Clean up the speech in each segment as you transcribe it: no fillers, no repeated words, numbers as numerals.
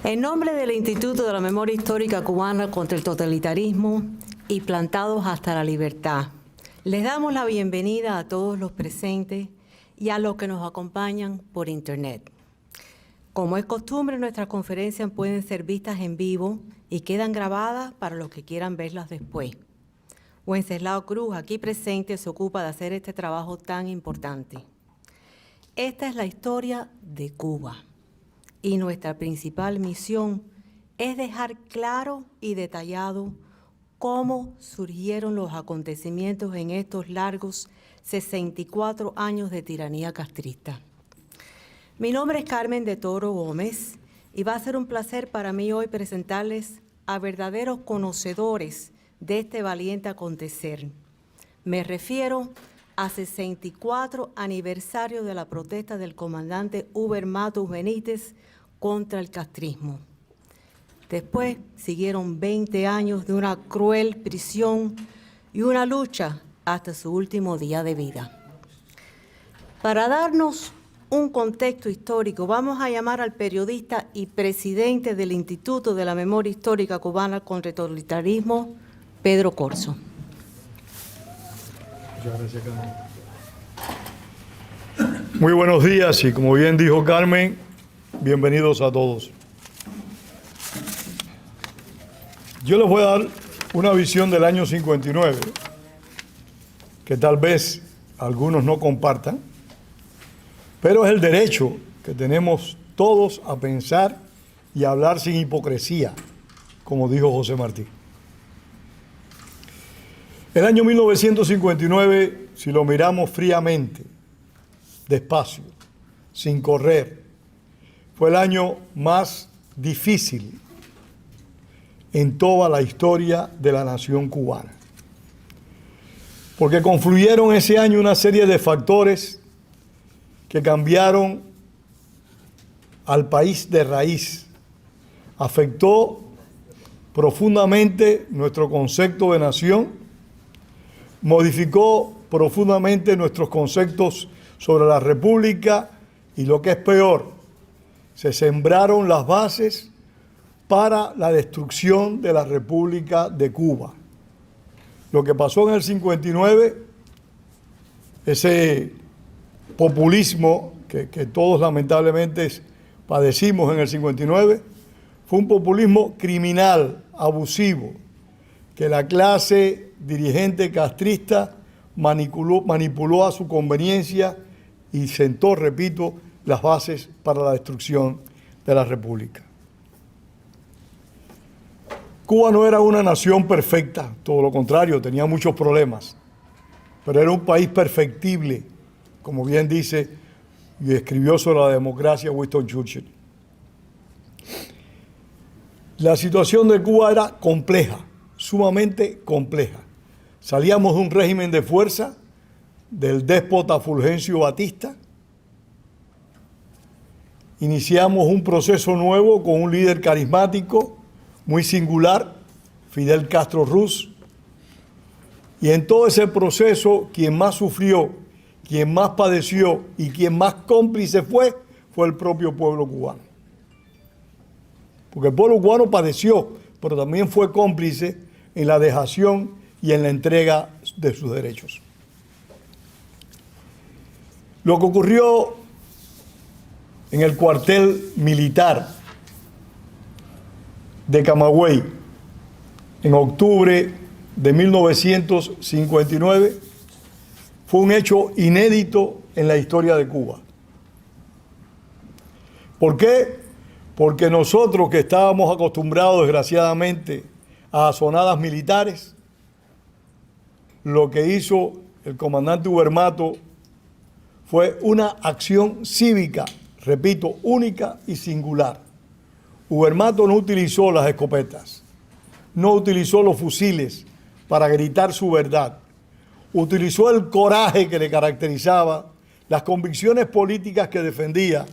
En nombre del Instituto de la Memoria Histórica Cubana contra el Totalitarismo y Plantados hasta la Libertad, les damos la bienvenida a todos los presentes y a los que nos acompañan por Internet. Como es costumbre, nuestras conferencias pueden ser vistas en vivo y quedan grabadas para los que quieran verlas después. Wenceslao Cruz, aquí presente, se ocupa de hacer este trabajo tan importante. Esta es la historia de Cuba y nuestra principal misión es dejar claro y detallado cómo surgieron los acontecimientos en estos largos 64 años de tiranía castrista. Mi nombre es Carmen de Toro Gómez y va a ser un placer para mí hoy presentarles a verdaderos conocedores de este valiente acontecer. Me refiero a 64 aniversario de la protesta del comandante Uber Matus Benítez contra el castrismo. Después siguieron 20 años de una cruel prisión y una lucha hasta su último día de vida. Para darnos un contexto histórico, vamos a llamar al periodista y presidente del Instituto de la Memoria Histórica Cubana contra el Totalitarismo, Pedro Corzo. Muchas gracias, Carmen. Muy buenos días y como bien dijo Carmen, bienvenidos a todos. Yo les voy a dar una visión del año 59, que tal vez algunos no compartan, pero es el derecho que tenemos todos a pensar y a hablar sin hipocresía, como dijo José Martí. El año 1959, si lo miramos fríamente, despacio, sin correr, fue el año más difícil en toda la historia de la nación cubana. Porque confluyeron ese año una serie de factores que cambiaron al país de raíz. Afectó profundamente nuestro concepto de nación, modificó profundamente nuestros conceptos sobre la República y lo que es peor, se sembraron las bases para la destrucción de la República de Cuba. Lo que pasó en el 59, ese populismo que todos lamentablemente padecimos en el 59, fue un populismo criminal, abusivo, que la clase dirigente castrista manipuló a su conveniencia y sentó, repito, las bases para la destrucción de la República. Cuba no era una nación perfecta, todo lo contrario, tenía muchos problemas, pero era un país perfectible, como bien dice y escribió sobre la democracia Winston Churchill. La situación de Cuba era compleja, sumamente compleja. Salíamos de un régimen de fuerza del déspota Fulgencio Batista. Iniciamos un proceso nuevo con un líder carismático, muy singular, Fidel Castro Ruz. Y en todo ese proceso, quien más sufrió, quien más padeció y quien más cómplice fue el propio pueblo cubano. Porque el pueblo cubano padeció, pero también fue cómplice en la dejación y en la entrega de sus derechos. Lo que ocurrió en el cuartel militar de Camagüey en octubre de 1959 fue un hecho inédito en la historia de Cuba. ¿Por qué? Porque nosotros que estábamos acostumbrados desgraciadamente a azonadas militares, lo que hizo el comandante Uber Matus fue una acción cívica, repito, única y singular. Uber Matus no utilizó las escopetas, no utilizó los fusiles para gritar su verdad, utilizó el coraje que le caracterizaba, las convicciones políticas que defendía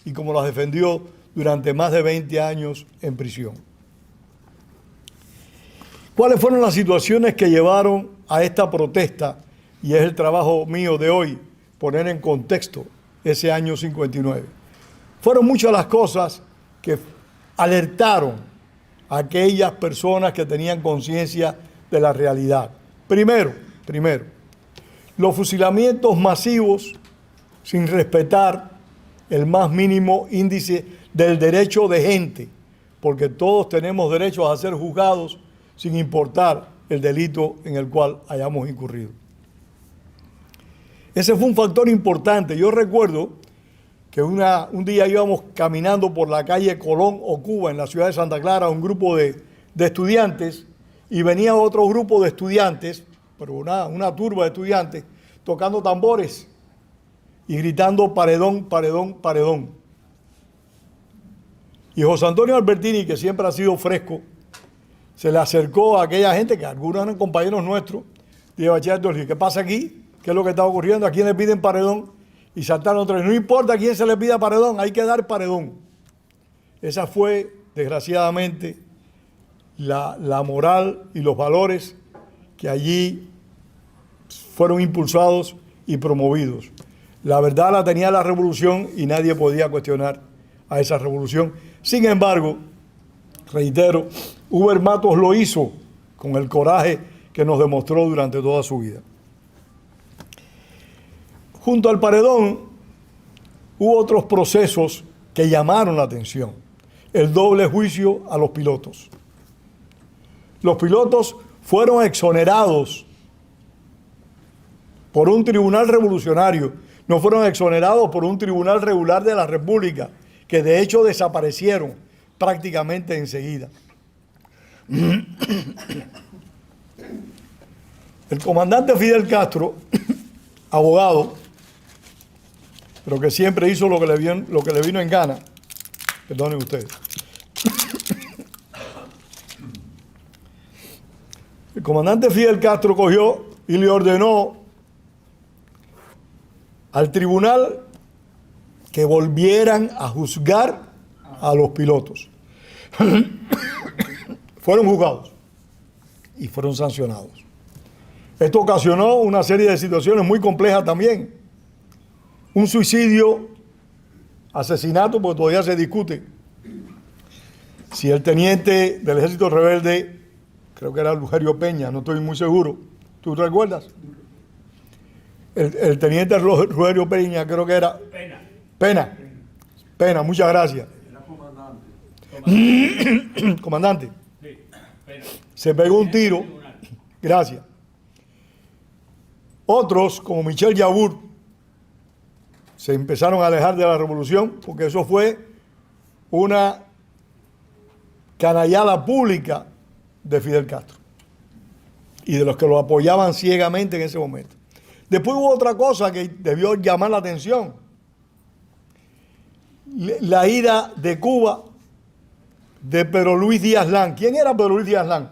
y como las defendió durante más de 20 años en prisión. ¿Cuáles fueron las situaciones que llevaron a esta protesta? Y es el trabajo mío de hoy, poner en contexto ese año 59. Fueron muchas las cosas que alertaron a aquellas personas que tenían conciencia de la realidad. Primero, los fusilamientos masivos sin respetar el más mínimo índice del derecho de gente, porque todos tenemos derecho a ser juzgados sin importar el delito en el cual hayamos incurrido. Ese fue un factor importante. Yo recuerdo que un día íbamos caminando por la calle Colón o Cuba en la ciudad de Santa Clara, un grupo de estudiantes, y venía otro grupo de estudiantes, pero una turba de estudiantes, tocando tambores y gritando paredón, paredón, paredón. Y José Antonio Albertini, que siempre ha sido fresco, se le acercó a aquella gente, que algunos eran compañeros nuestros, de bachillerato, y dijo: ¿qué pasa aquí? ¿Qué es lo que está ocurriendo? ¿A quién le piden paredón? Y saltaron otros: no importa a quién se le pida paredón, hay que dar paredón. Esa fue, desgraciadamente, la moral y los valores que allí fueron impulsados y promovidos. La verdad la tenía la revolución y nadie podía cuestionar a esa revolución. Sin embargo, reitero, Uber Matos lo hizo con el coraje que nos demostró durante toda su vida. Junto al paredón hubo otros procesos que llamaron la atención. El doble juicio a los pilotos. Los pilotos fueron exonerados por un tribunal revolucionario, no fueron exonerados por un tribunal regular de la República, que de hecho desaparecieron prácticamente enseguida. El comandante Fidel Castro, abogado, pero que siempre hizo lo que le vino en gana, perdonen ustedes. El comandante Fidel Castro cogió y le ordenó al tribunal que volvieran a juzgar a los pilotos. Fueron juzgados y fueron sancionados. Esto ocasionó una serie de situaciones muy complejas también. Un suicidio, asesinato, porque todavía se discute si el teniente del Ejército Rebelde, creo que era Rugerio Peña, no estoy muy seguro, ¿tú te recuerdas? El teniente Rugerio Peña, creo que era... Pena, muchas gracias. Era comandante. Comandante. Sí, Pena. Se pegó un tiro. Gracias. Otros, como Michel Yabur, se empezaron a alejar de la revolución porque eso fue una canallada pública de Fidel Castro y de los que lo apoyaban ciegamente en ese momento. Después hubo otra cosa que debió llamar la atención. La ida de Cuba de Pedro Luis Díaz Lán. ¿Quién era Pedro Luis Díaz Lán?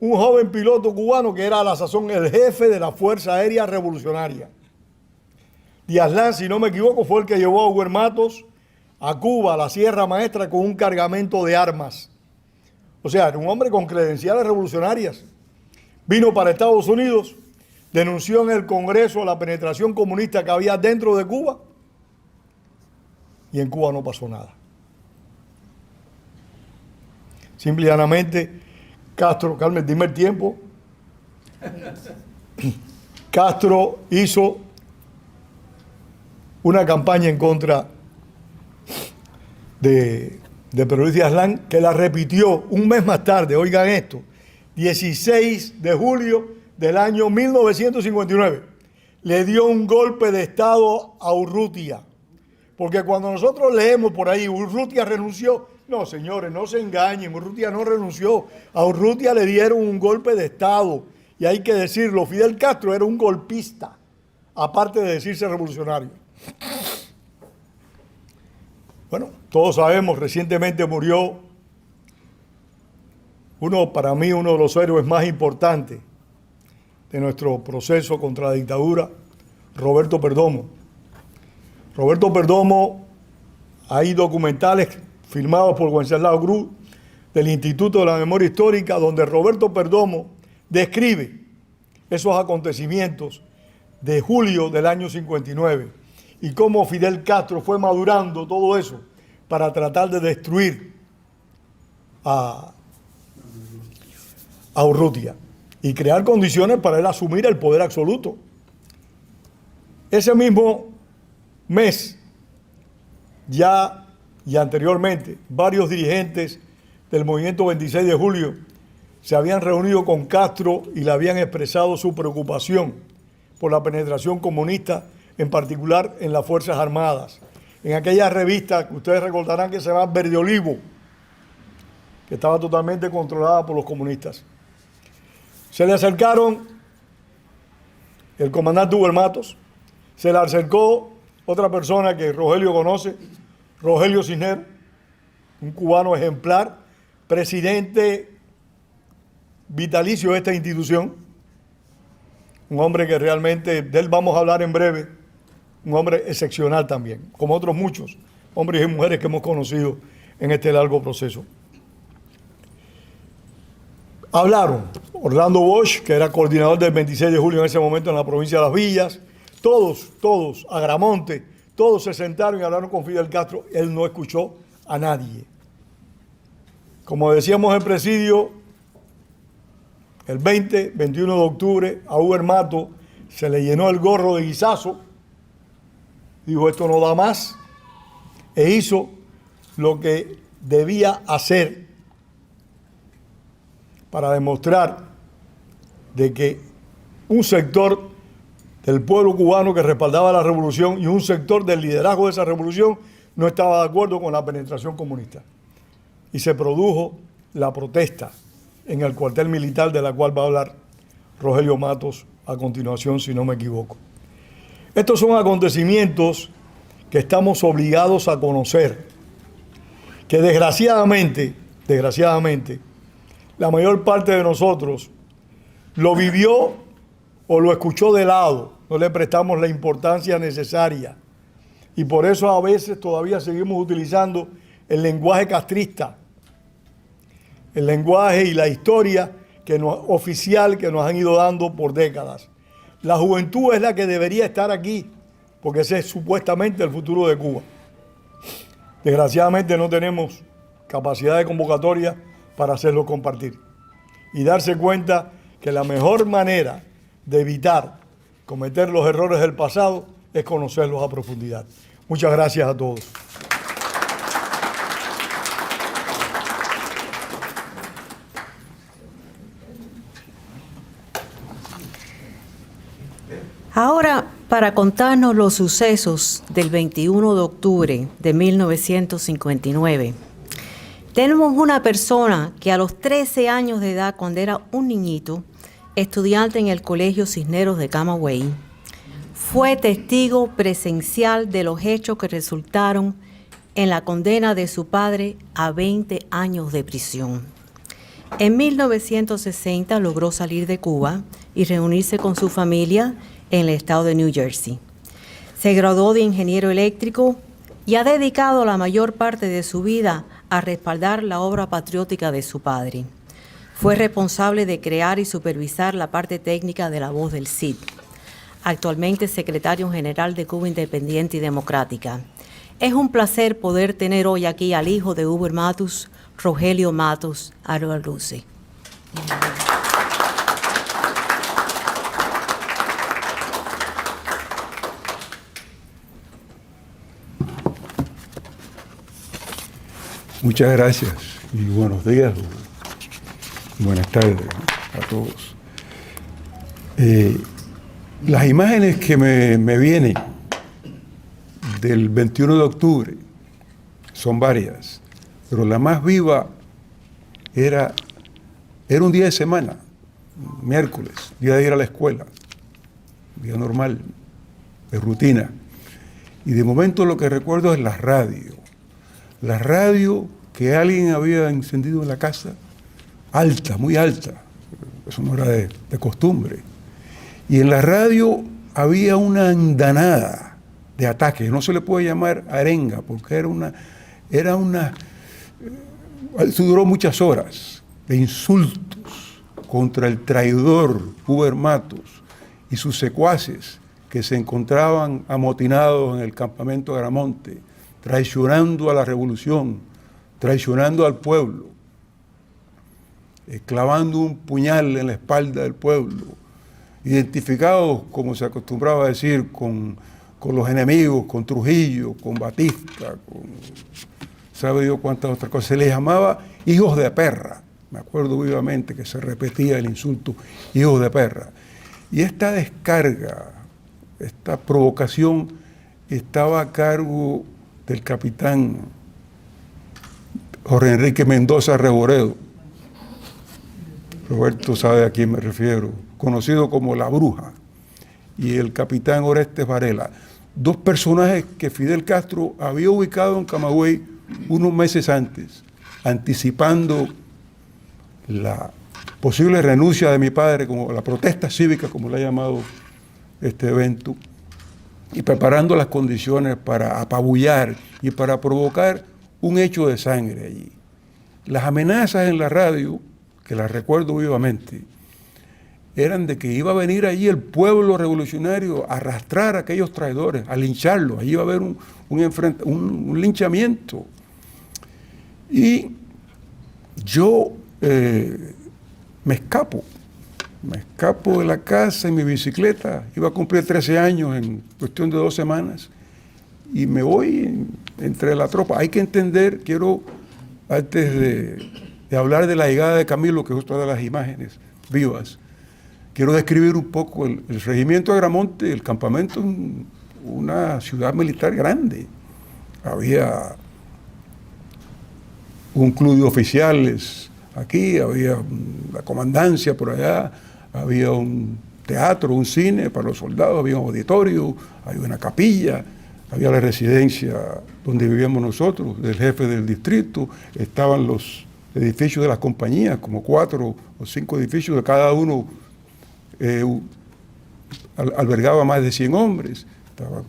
Un joven piloto cubano que era a la sazón el jefe de la Fuerza Aérea Revolucionaria. Díaz Lán, si no me equivoco, fue el que llevó a Uber Matos a Cuba, a la Sierra Maestra, con un cargamento de armas. O sea, era un hombre con credenciales revolucionarias. Vino para Estados Unidos, denunció en el Congreso la penetración comunista que había dentro de Cuba y en Cuba no pasó nada. Simple y llanamente, Castro, Carmen, dime el tiempo. Castro hizo una campaña en contra de Pedro Luis Díaz Lán, que la repitió un mes más tarde, oigan esto, 16 de julio del año 1959. Le dio un golpe de Estado a Urrutia. Porque cuando nosotros leemos por ahí, Urrutia renunció. No, señores, no se engañen, Urrutia no renunció. A Urrutia le dieron un golpe de Estado. Y hay que decirlo, Fidel Castro era un golpista, aparte de decirse revolucionario. Bueno, todos sabemos, recientemente murió para mí, uno de los héroes más importantes de nuestro proceso contra la dictadura, Roberto Perdomo. Roberto Perdomo, hay documentales filmados por Wenceslao Cruz del Instituto de la Memoria Histórica, donde Roberto Perdomo describe esos acontecimientos de julio del año 59 y cómo Fidel Castro fue madurando todo eso para tratar de destruir a Urrutia y crear condiciones para él asumir el poder absoluto. Ese mismo mes, ya y anteriormente, varios dirigentes del movimiento 26 de julio se habían reunido con Castro y le habían expresado su preocupación por la penetración comunista, en particular en las Fuerzas Armadas. En aquella revista que ustedes recordarán que se llama Verde Olivo, que estaba totalmente controlada por los comunistas. Se le acercaron el comandante Hugo Matos, se le acercó otra persona que Rogelio conoce, Rogelio Cisneros, un cubano ejemplar, presidente vitalicio de esta institución, un hombre que realmente, de él vamos a hablar en breve, un hombre excepcional también, como otros muchos hombres y mujeres que hemos conocido en este largo proceso. Hablaron Orlando Bosch, que era coordinador del 26 de julio en ese momento en la provincia de Las Villas, todos, Agramonte, todos se sentaron y hablaron con Fidel Castro. Él no escuchó a nadie. Como decíamos en presidio, el 21 de octubre, a Hugo Matos se le llenó el gorro de guisazo, dijo esto no da más, e hizo lo que debía hacer para demostrar de que un sector del pueblo cubano que respaldaba la revolución y un sector del liderazgo de esa revolución no estaba de acuerdo con la penetración comunista. Y se produjo la protesta en el cuartel militar, de la cual va a hablar Rogelio Matos a continuación, si no me equivoco. Estos son acontecimientos que estamos obligados a conocer, que desgraciadamente, la mayor parte de nosotros lo vivió o lo escuchó de lado, no le prestamos la importancia necesaria. Y por eso a veces todavía seguimos utilizando el lenguaje castrista, el lenguaje y la historia oficial que nos han ido dando por décadas. La juventud es la que debería estar aquí, porque ese es supuestamente el futuro de Cuba. Desgraciadamente no tenemos capacidad de convocatoria para hacerlo compartir. Y darse cuenta que la mejor manera de evitar cometer los errores del pasado es conocerlos a profundidad. Muchas gracias a todos. Ahora, para contarnos los sucesos del 21 de octubre de 1959, tenemos una persona que a los 13 años de edad, cuando era un niñito, estudiante en el Colegio Cisneros de Camagüey, fue testigo presencial de los hechos que resultaron en la condena de su padre a 20 años de prisión. En 1960 logró salir de Cuba y reunirse con su familia en el estado de New Jersey. Se graduó de ingeniero eléctrico y ha dedicado la mayor parte de su vida a respaldar la obra patriótica de su padre. Fue responsable de crear y supervisar la parte técnica de La Voz del CID. Actualmente secretario general de Cuba Independiente y Democrática. Es un placer poder tener hoy aquí al hijo de Hugo Matos, Rogelio Matos Arbalruce. Muchas gracias y buenos días, buenas tardes a todos. Las imágenes que me vienen del 21 de octubre son varias, pero la más viva era un día de semana, miércoles, día de ir a la escuela, día normal, de rutina. Y de momento lo que recuerdo es la radio que alguien había encendido en la casa, alta, muy alta, eso no era de costumbre. Y en la radio había una andanada de ataques, no se le puede llamar arenga, porque eso duró muchas horas, de insultos contra el traidor Hugo Matos y sus secuaces que se encontraban amotinados en el campamento Agramonte, traicionando a la revolución, traicionando al pueblo, clavando un puñal en la espalda del pueblo, identificados, como se acostumbraba a decir, con los enemigos, con Trujillo, con Batista, con sabe Dios cuántas otras cosas. Se les llamaba hijos de perra. Me acuerdo vivamente que se repetía el insulto hijos de perra. Y esta descarga, esta provocación, estaba a cargo del capitán Jorge Enrique Mendoza Reboredo. Roberto sabe a quién me refiero, conocido como La Bruja, y el capitán Orestes Varela, dos personajes que Fidel Castro había ubicado en Camagüey unos meses antes, anticipando la posible renuncia de mi padre, como la protesta cívica, como le ha llamado este evento, y preparando las condiciones para apabullar y para provocar un hecho de sangre allí. Las amenazas en la radio, que las recuerdo vivamente, eran de que iba a venir allí el pueblo revolucionario a arrastrar a aquellos traidores, a lincharlos. Allí iba a haber un linchamiento. Y yo me escapo de la casa en mi bicicleta. Iba a cumplir 13 años en cuestión de 2 semanas y me voy entre la tropa. Hay que entender, quiero, antes de hablar de la llegada de Camilo, que es otra de las imágenes vivas, quiero describir un poco el regimiento de Agramonte, el campamento, una ciudad militar grande. Había un club de oficiales aquí, había la comandancia por allá, había un teatro, un cine para los soldados, había un auditorio, había una capilla, había la residencia donde vivíamos nosotros, del jefe del distrito, estaban los edificios de las compañías, como 4 o 5 edificios, de cada uno albergaba más de 100 hombres, estaba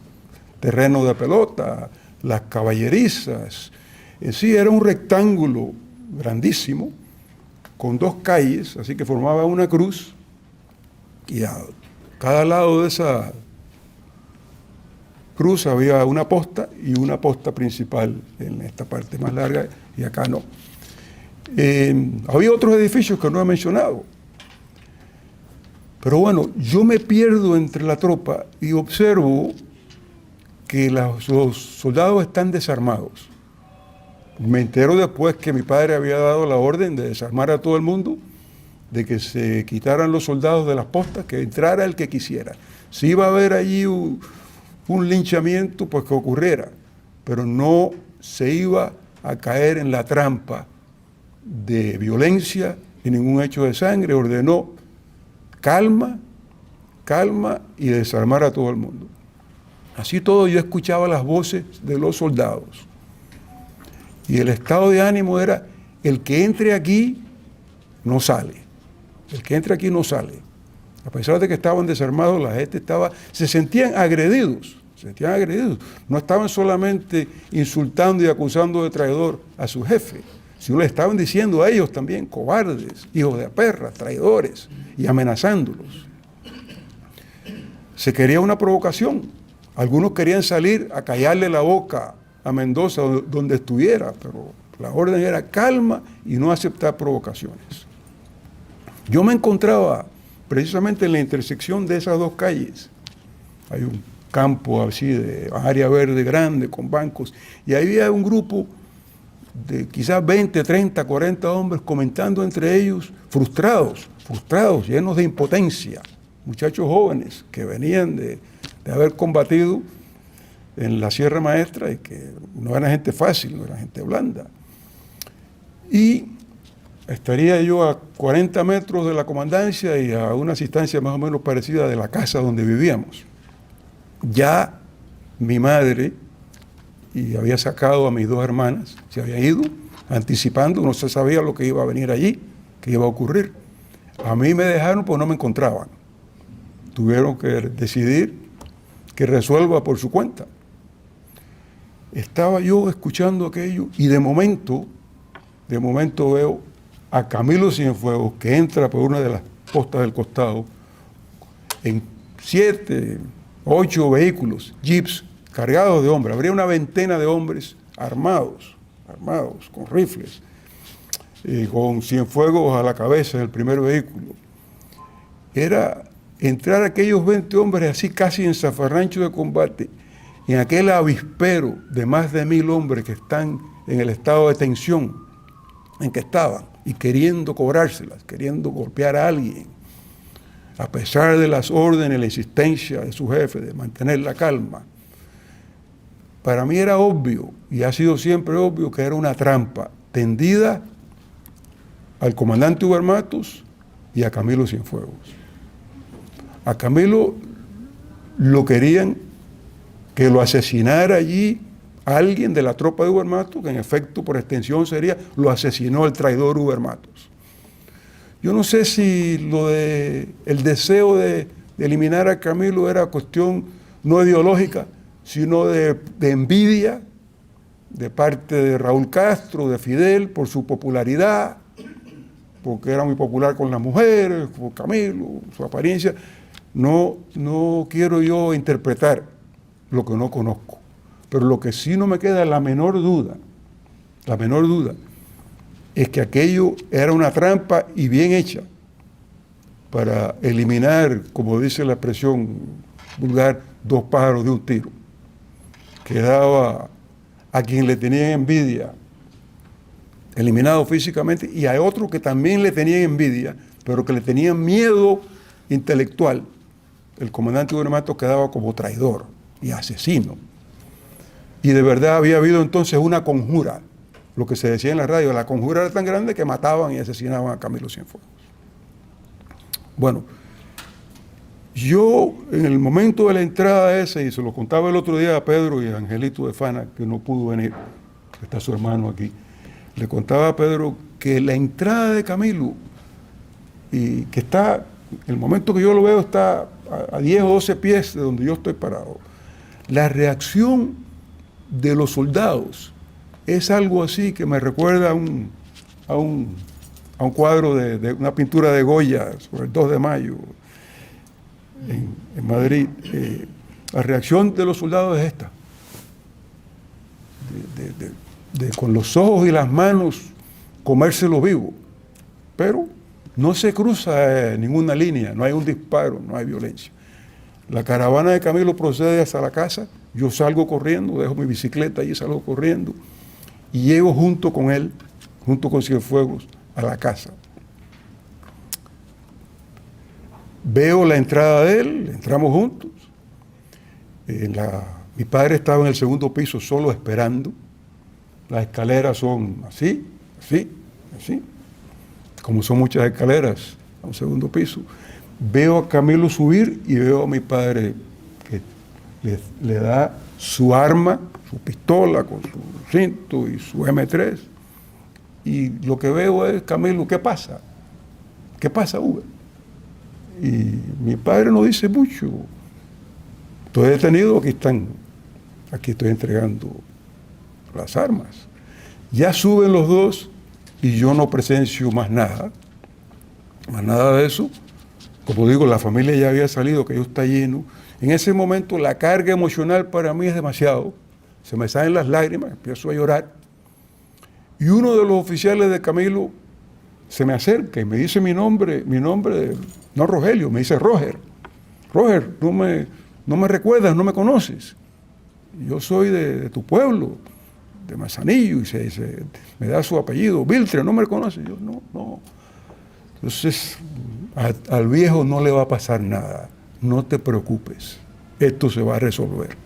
terreno de pelota, las caballerizas. En sí era un rectángulo grandísimo, con 2 calles, así que formaba una cruz, y a cada lado de esa cruz había una posta y una posta principal en esta parte más larga, y acá no. Había otros edificios que no he mencionado. Pero bueno, yo me pierdo entre la tropa y observo que los soldados están desarmados. Me entero después que mi padre había dado la orden de desarmar a todo el mundo, de que se quitaran los soldados de las postas, que entrara el que quisiera. Si iba a haber allí un linchamiento, pues que ocurriera, pero no se iba a caer en la trampa de violencia y ningún hecho de sangre. Ordenó calma y desarmar a todo el mundo. Así todo yo escuchaba las voces de los soldados. Y el estado de ánimo era, el que entre aquí no sale. El que entre aquí no sale. A pesar de que estaban desarmados, la gente se sentían agredidos. No estaban solamente insultando y acusando de traidor a su jefe, sino le estaban diciendo a ellos también, cobardes, hijos de perra, traidores, y amenazándolos. Se quería una provocación. Algunos querían salir a callarle la boca a Mendoza donde estuviera, pero la orden era calma y no aceptar provocaciones. Yo me encontraba precisamente en la intersección de esas 2 calles. Hay un campo así de área verde grande con bancos, y ahí había un grupo de quizás 20, 30, 40 hombres comentando entre ellos, frustrados, llenos de impotencia, muchachos jóvenes que venían de haber combatido en la Sierra Maestra y que no era gente fácil, no era gente blanda. Y estaría yo a 40 metros de la comandancia y a una distancia más o menos parecida de la casa donde vivíamos. Ya mi madre, y había sacado a mis 2 hermanas, se había ido, anticipando, no se sabía lo que iba a venir allí, que iba a ocurrir. A mí me dejaron, pues no me encontraban. Tuvieron que decidir que resuelva por su cuenta. Estaba yo escuchando aquello y de momento veo a Camilo Cienfuegos que entra por una de las postas del costado en 7, 8 vehículos, jeeps, cargados de hombres. Habría una veintena de hombres armados con rifles. con Cienfuegos a la cabeza del primer vehículo. Era entrar aquellos 20 hombres así casi en zafarrancho de combate, en aquel avispero de más de 1000 hombres que están en el estado de tensión en que estaban y queriendo cobrárselas, queriendo golpear a alguien, a pesar de las órdenes, la insistencia de su jefe de mantener la calma. Para mí era obvio, y ha sido siempre obvio, que era una trampa tendida al comandante Uber Matos y a Camilo Cienfuegos. A Camilo lo querían que lo asesinara allí alguien de la tropa de Uber Matos, que en efecto por extensión sería, lo asesinó el traidor Uber Matos. Yo no sé si el deseo de eliminar a Camilo era cuestión no ideológica, sino de envidia de parte de Raúl Castro, de Fidel, por su popularidad, porque era muy popular con las mujeres, por Camilo, su apariencia. No quiero yo interpretar lo que no conozco, pero lo que sí no me queda la menor duda, es que aquello era una trampa y bien hecha para eliminar, como dice la expresión vulgar, 2 pájaros de un tiro. Quedaba a quien le tenían envidia eliminado físicamente, y a otro que también le tenían envidia, pero que le tenían miedo intelectual. El comandante Uber Matos quedaba como traidor y asesino. Y de verdad había habido entonces una conjura, lo que se decía en la radio, la conjura era tan grande que mataban y asesinaban a Camilo Cienfuegos. Bueno, yo en el momento de la entrada esa, y se lo contaba el otro día a Pedro y a Angelito de Fana, que no pudo venir, que está su hermano aquí, le contaba a Pedro que la entrada de Camilo, y que está, el momento que yo lo veo está a 10 o 12 pies de donde yo estoy parado, la reacción de los soldados es algo así que me recuerda a un cuadro de una pintura de Goya sobre el 2 de mayo en Madrid. La reacción de los soldados es esta, con los ojos y las manos comérselo vivo, pero no se cruza ninguna línea, no hay un disparo, no hay violencia. La caravana de Camilo procede hasta la casa, yo salgo corriendo, dejo mi bicicleta y salgo corriendo, y llego junto con él, junto con Cienfuegos, a la casa. Veo la entrada de él, entramos juntos. Mi padre estaba en el segundo piso solo esperando. Las escaleras son así, como son muchas escaleras a un segundo piso. Veo a Camilo subir y veo a mi padre que le da su arma, su pistola con su cinto y su M3. Y lo que veo es, Camilo, ¿qué pasa? ¿Qué pasa, Uber? Y mi padre no dice mucho. Estoy detenido, aquí estoy entregando las armas. Ya suben los dos y yo no presencio más nada de eso. Como digo, la familia ya había salido, que yo está lleno. En ese momento la carga emocional para mí es demasiado. Se me salen las lágrimas, empiezo a llorar. Y uno de los oficiales de Camilo se me acerca y me dice mi nombre, no Rogelio, me dice Roger. Roger, no me recuerdas, no me conoces. Yo soy de tu pueblo, de Manzanillo, y me da su apellido, Viltre, ¿no me reconoces? Yo, no. Entonces, al viejo no le va a pasar nada, no te preocupes, esto se va a resolver.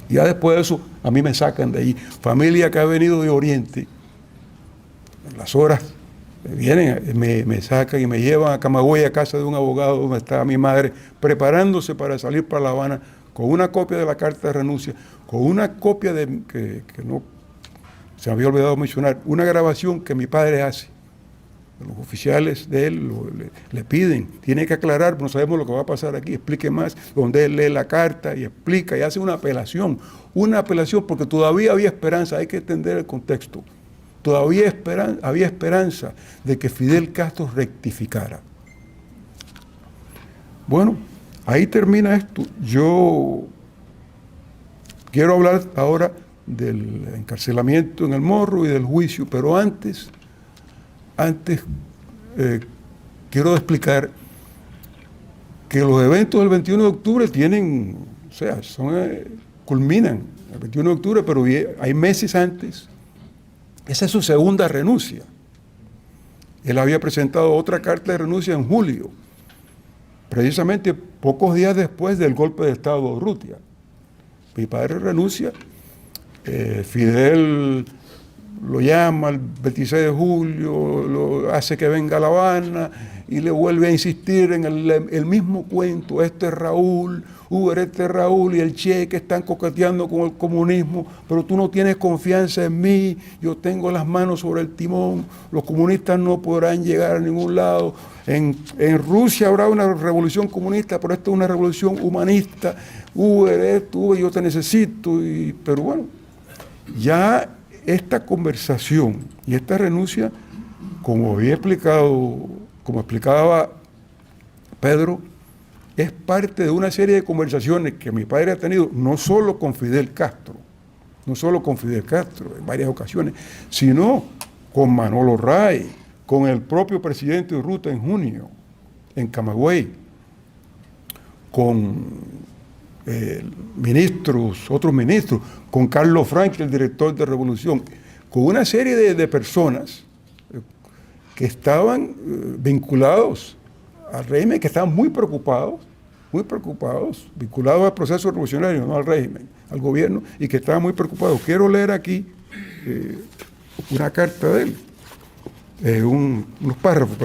Ya después de eso, a mí me sacan de ahí. Familia que ha venido de Oriente, en las horas vienen, me sacan y me llevan a Camagüey, a casa de un abogado donde estaba mi madre, preparándose para salir para La Habana, con una copia de la carta de renuncia, con una copia que no se me había olvidado mencionar, una grabación que mi padre hace. Los oficiales de él le piden, tiene que aclarar, no sabemos lo que va a pasar aquí, explique más, donde él lee la carta y explica y hace una apelación porque todavía había esperanza, hay que entender el contexto, todavía había esperanza de que Fidel Castro rectificara. Bueno, ahí termina esto. Yo quiero hablar ahora del encarcelamiento en El Morro y del juicio, pero antes antes quiero explicar que los eventos del 21 de octubre tienen, o sea, culminan el 21 de octubre, pero hay meses antes. Esa es su segunda renuncia. Él había presentado otra carta de renuncia en julio, precisamente pocos días después del golpe de Estado de Urrutia. Mi padre renuncia, Fidel lo llama el 26 de julio, lo hace que venga a La Habana y le vuelve a insistir en el mismo cuento. Este es Raúl, este es Raúl y el Che que están coqueteando con el comunismo, pero tú no tienes confianza en mí, yo tengo las manos sobre el timón, los comunistas no podrán llegar a ningún lado. En Rusia habrá una revolución comunista, pero esta es una revolución humanista. Yo te necesito, pero bueno, ya esta conversación y esta renuncia, como explicaba Pedro, es parte de una serie de conversaciones que mi padre ha tenido no solo con Fidel Castro en varias ocasiones, sino con Manolo Ray, con el propio presidente Urrutia en junio, en Camagüey, con otros ministros, con Carlos Frank, el director de Revolución, con una serie de personas que estaban vinculados al régimen, que estaban muy preocupados, vinculados al proceso revolucionario, no al régimen, al gobierno, y que estaban muy preocupados. Quiero leer aquí una carta de él, unos párrafos,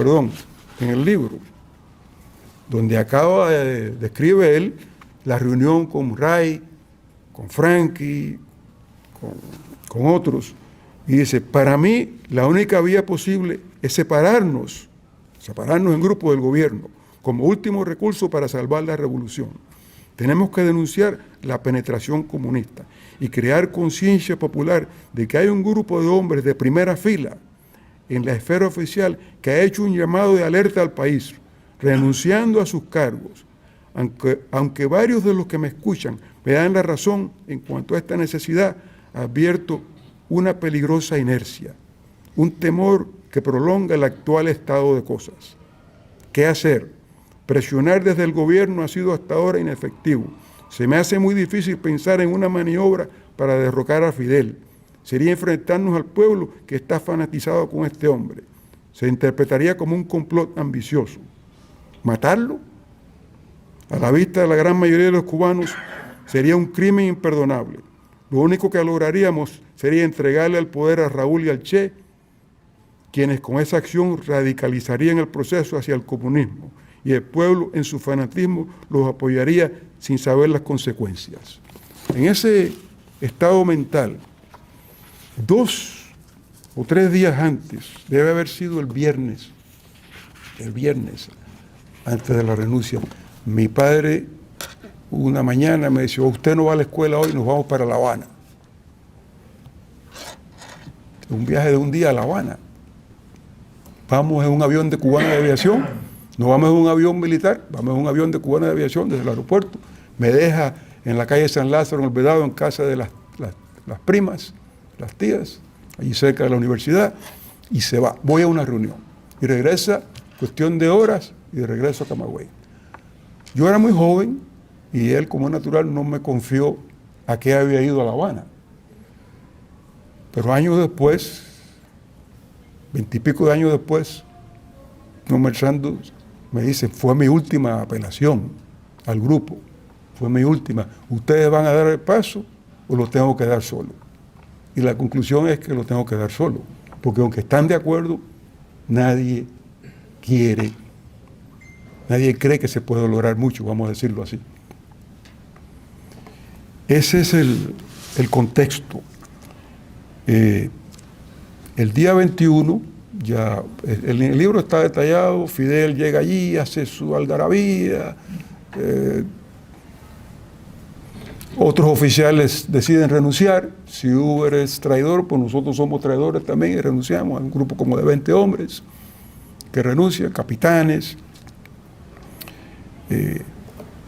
en el libro, donde describe él la reunión con Ray, con Frankie, con otros, y dice: para mí la única vía posible es separarnos en grupo del gobierno, como último recurso para salvar la revolución. Tenemos que denunciar la penetración comunista y crear conciencia popular de que hay un grupo de hombres de primera fila en la esfera oficial que ha hecho un llamado de alerta al país, renunciando a sus cargos. Aunque varios de los que me escuchan me dan la razón en cuanto a esta necesidad, advierto una peligrosa inercia, un temor que prolonga el actual estado de cosas. ¿Qué hacer? Presionar desde el gobierno ha sido hasta ahora inefectivo. Se me hace muy difícil pensar en una maniobra para derrocar a Fidel. Sería enfrentarnos al pueblo que está fanatizado con este hombre. Se interpretaría como un complot ambicioso. ¿Matarlo? A la vista de la gran mayoría de los cubanos, sería un crimen imperdonable. Lo único que lograríamos sería entregarle el poder a Raúl y al Che, quienes con esa acción radicalizarían el proceso hacia el comunismo, y el pueblo en su fanatismo los apoyaría sin saber las consecuencias. En ese estado mental, 2 o 3 días antes, debe haber sido el viernes, antes de la renuncia, mi padre una mañana me dice: usted no va a la escuela hoy, nos vamos para La Habana. Un viaje de un día a La Habana. Vamos en un avión de Cubana de Aviación, no vamos en un avión militar, vamos en un avión de Cubana de Aviación desde el aeropuerto. Me deja en la calle San Lázaro, en el Vedado, en casa de las primas, las tías, allí cerca de la universidad, y se va. Voy a una reunión y regresa, cuestión de horas, y de regreso a Camagüey. Yo era muy joven y él, como natural, no me confió a qué había ido a La Habana. Pero años después, 20 y pico de años después, conversando, me dice: fue mi última apelación al grupo, fue mi última. ¿Ustedes van a dar el paso o lo tengo que dar solo? Y la conclusión es que lo tengo que dar solo, porque aunque están de acuerdo, nadie cree que se puede lograr mucho, vamos a decirlo así. Ese es el contexto. El día 21, ya el libro está detallado, Fidel llega allí, hace su algarabía, otros oficiales deciden renunciar. Si Huber es traidor, pues nosotros somos traidores también y renunciamos. Hay un grupo como de 20 hombres que renuncian, capitanes.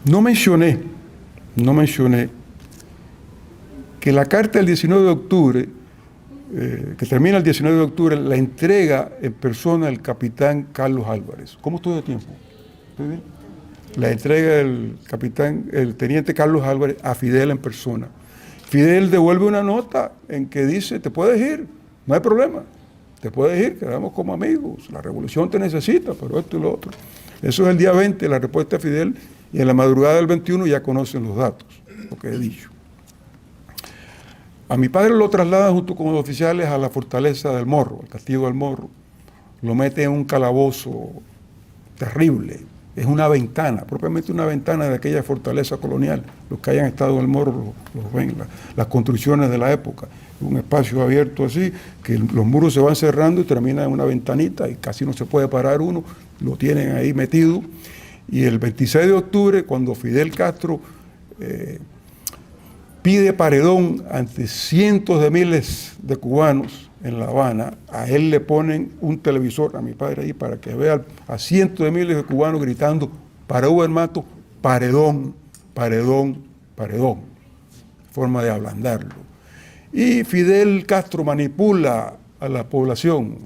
No mencioné que la carta del 19 de octubre que termina el 19 de octubre, la entrega en persona del capitán Carlos Álvarez. ¿Cómo estoy de tiempo? ¿Estoy bien? La entrega el teniente Carlos Álvarez a Fidel en persona. Fidel devuelve una nota en que dice, te puedes ir, no hay problema, te puedes ir, quedamos como amigos, la revolución te necesita, pero esto y lo otro. Eso es el día 20, la respuesta de Fidel, y en la madrugada del 21 ya conocen los datos, lo que he dicho. A mi padre lo trasladan junto con los oficiales a la fortaleza del Morro, al castillo del Morro. Lo meten en un calabozo terrible. Es una ventana, propiamente una ventana de aquella fortaleza colonial. Los que hayan estado en el Morro los ven, las construcciones de la época. Un espacio abierto así, que los muros se van cerrando y termina en una ventanita y casi no se puede parar uno. Lo tienen ahí metido. Y el 26 de octubre, cuando Fidel Castro pide paredón ante cientos de miles de cubanos en La Habana, a él le ponen un televisor, a mi padre ahí, para que vea a cientos de miles de cubanos gritando para Uber Mato, paredón, paredón, paredón. Forma de ablandarlo. Y Fidel Castro manipula a la población,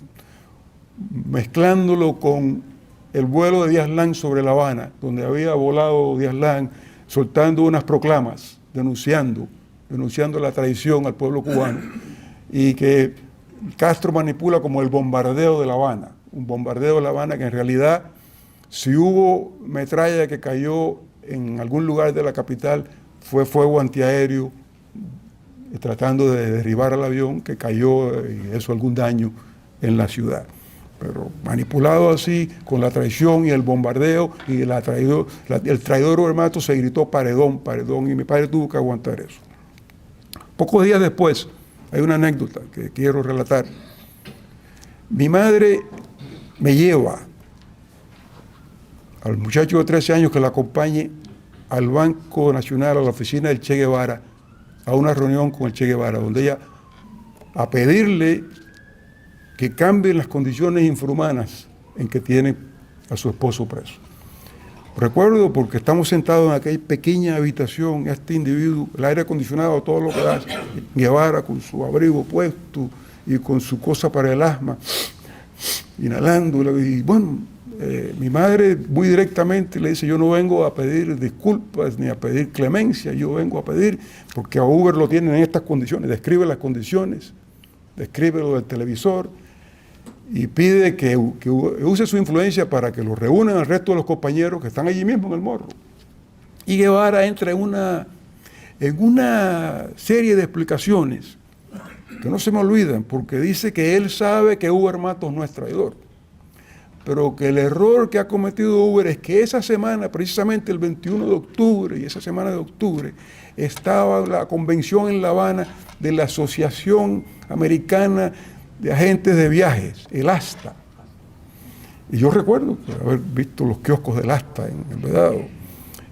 mezclándolo con el vuelo de Díaz Lán sobre La Habana, donde había volado Díaz Lán, soltando unas proclamas, denunciando la traición al pueblo cubano, y que Castro manipula como el bombardeo de La Habana, un bombardeo de La Habana que en realidad, si hubo metralla que cayó en algún lugar de la capital, fue fuego antiaéreo, tratando de derribar al avión que cayó y hizo algún daño en la ciudad. Pero manipulado así, con la traición y el bombardeo, y el traidor Uber Mato se gritó paredón, paredón, y mi padre tuvo que aguantar eso. Pocos días después, hay una anécdota que quiero relatar. Mi madre me lleva al muchacho de 13 años que la acompañe al Banco Nacional, a la oficina del Che Guevara, a una reunión con el Che Guevara, donde ella, a pedirle que cambien las condiciones infrahumanas en que tiene a su esposo preso. Recuerdo porque estamos sentados en aquella pequeña habitación, este individuo, el aire acondicionado, todo lo que da, Guevara con su abrigo puesto y con su cosa para el asma, inhalando. Y bueno, mi madre muy directamente le dice, yo no vengo a pedir disculpas ni a pedir clemencia, yo vengo a pedir, porque a Uber lo tienen en estas condiciones, describe las condiciones, describe lo del televisor, y pide que use su influencia para que lo reúnan al resto de los compañeros que están allí mismo en el Morro. Y Guevara entra en una serie de explicaciones que no se me olvidan, porque dice que él sabe que Uber Matos no es traidor, pero que el error que ha cometido Uber es que esa semana, precisamente el 21 de octubre, y esa semana de octubre, estaba la convención en La Habana de la Asociación Americana de Agentes de Viajes, el ASTA. Y yo recuerdo haber visto los kioscos del ASTA en el Vedado.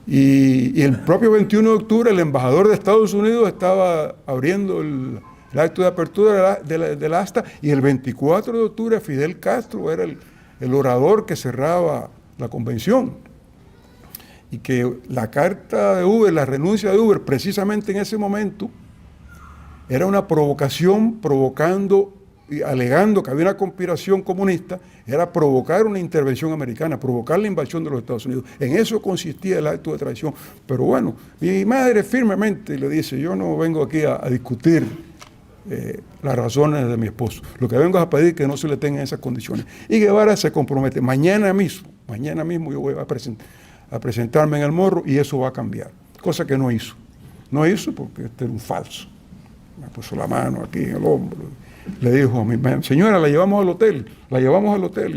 Y el propio 21 de octubre el embajador de Estados Unidos estaba abriendo el acto de apertura del ASTA, y el 24 de octubre Fidel Castro era el orador que cerraba la convención. Y que la carta de Uber, la renuncia de Uber, precisamente en ese momento, era una provocación, provocando y alegando que había una conspiración comunista, era provocar una intervención americana, provocar la invasión de los Estados Unidos. En eso consistía el acto de traición. Pero bueno, mi madre firmemente le dice, yo no vengo aquí a discutir las razones de mi esposo. Lo que vengo es a pedir que no se le tengan esas condiciones. Y Guevara se compromete, mañana mismo yo voy a presentarme en el Morro y eso va a cambiar. Cosa que no hizo. No hizo porque este era un falso. Me puso la mano aquí en el hombro. Le dijo a mi madre, señora, la llevamos al hotel.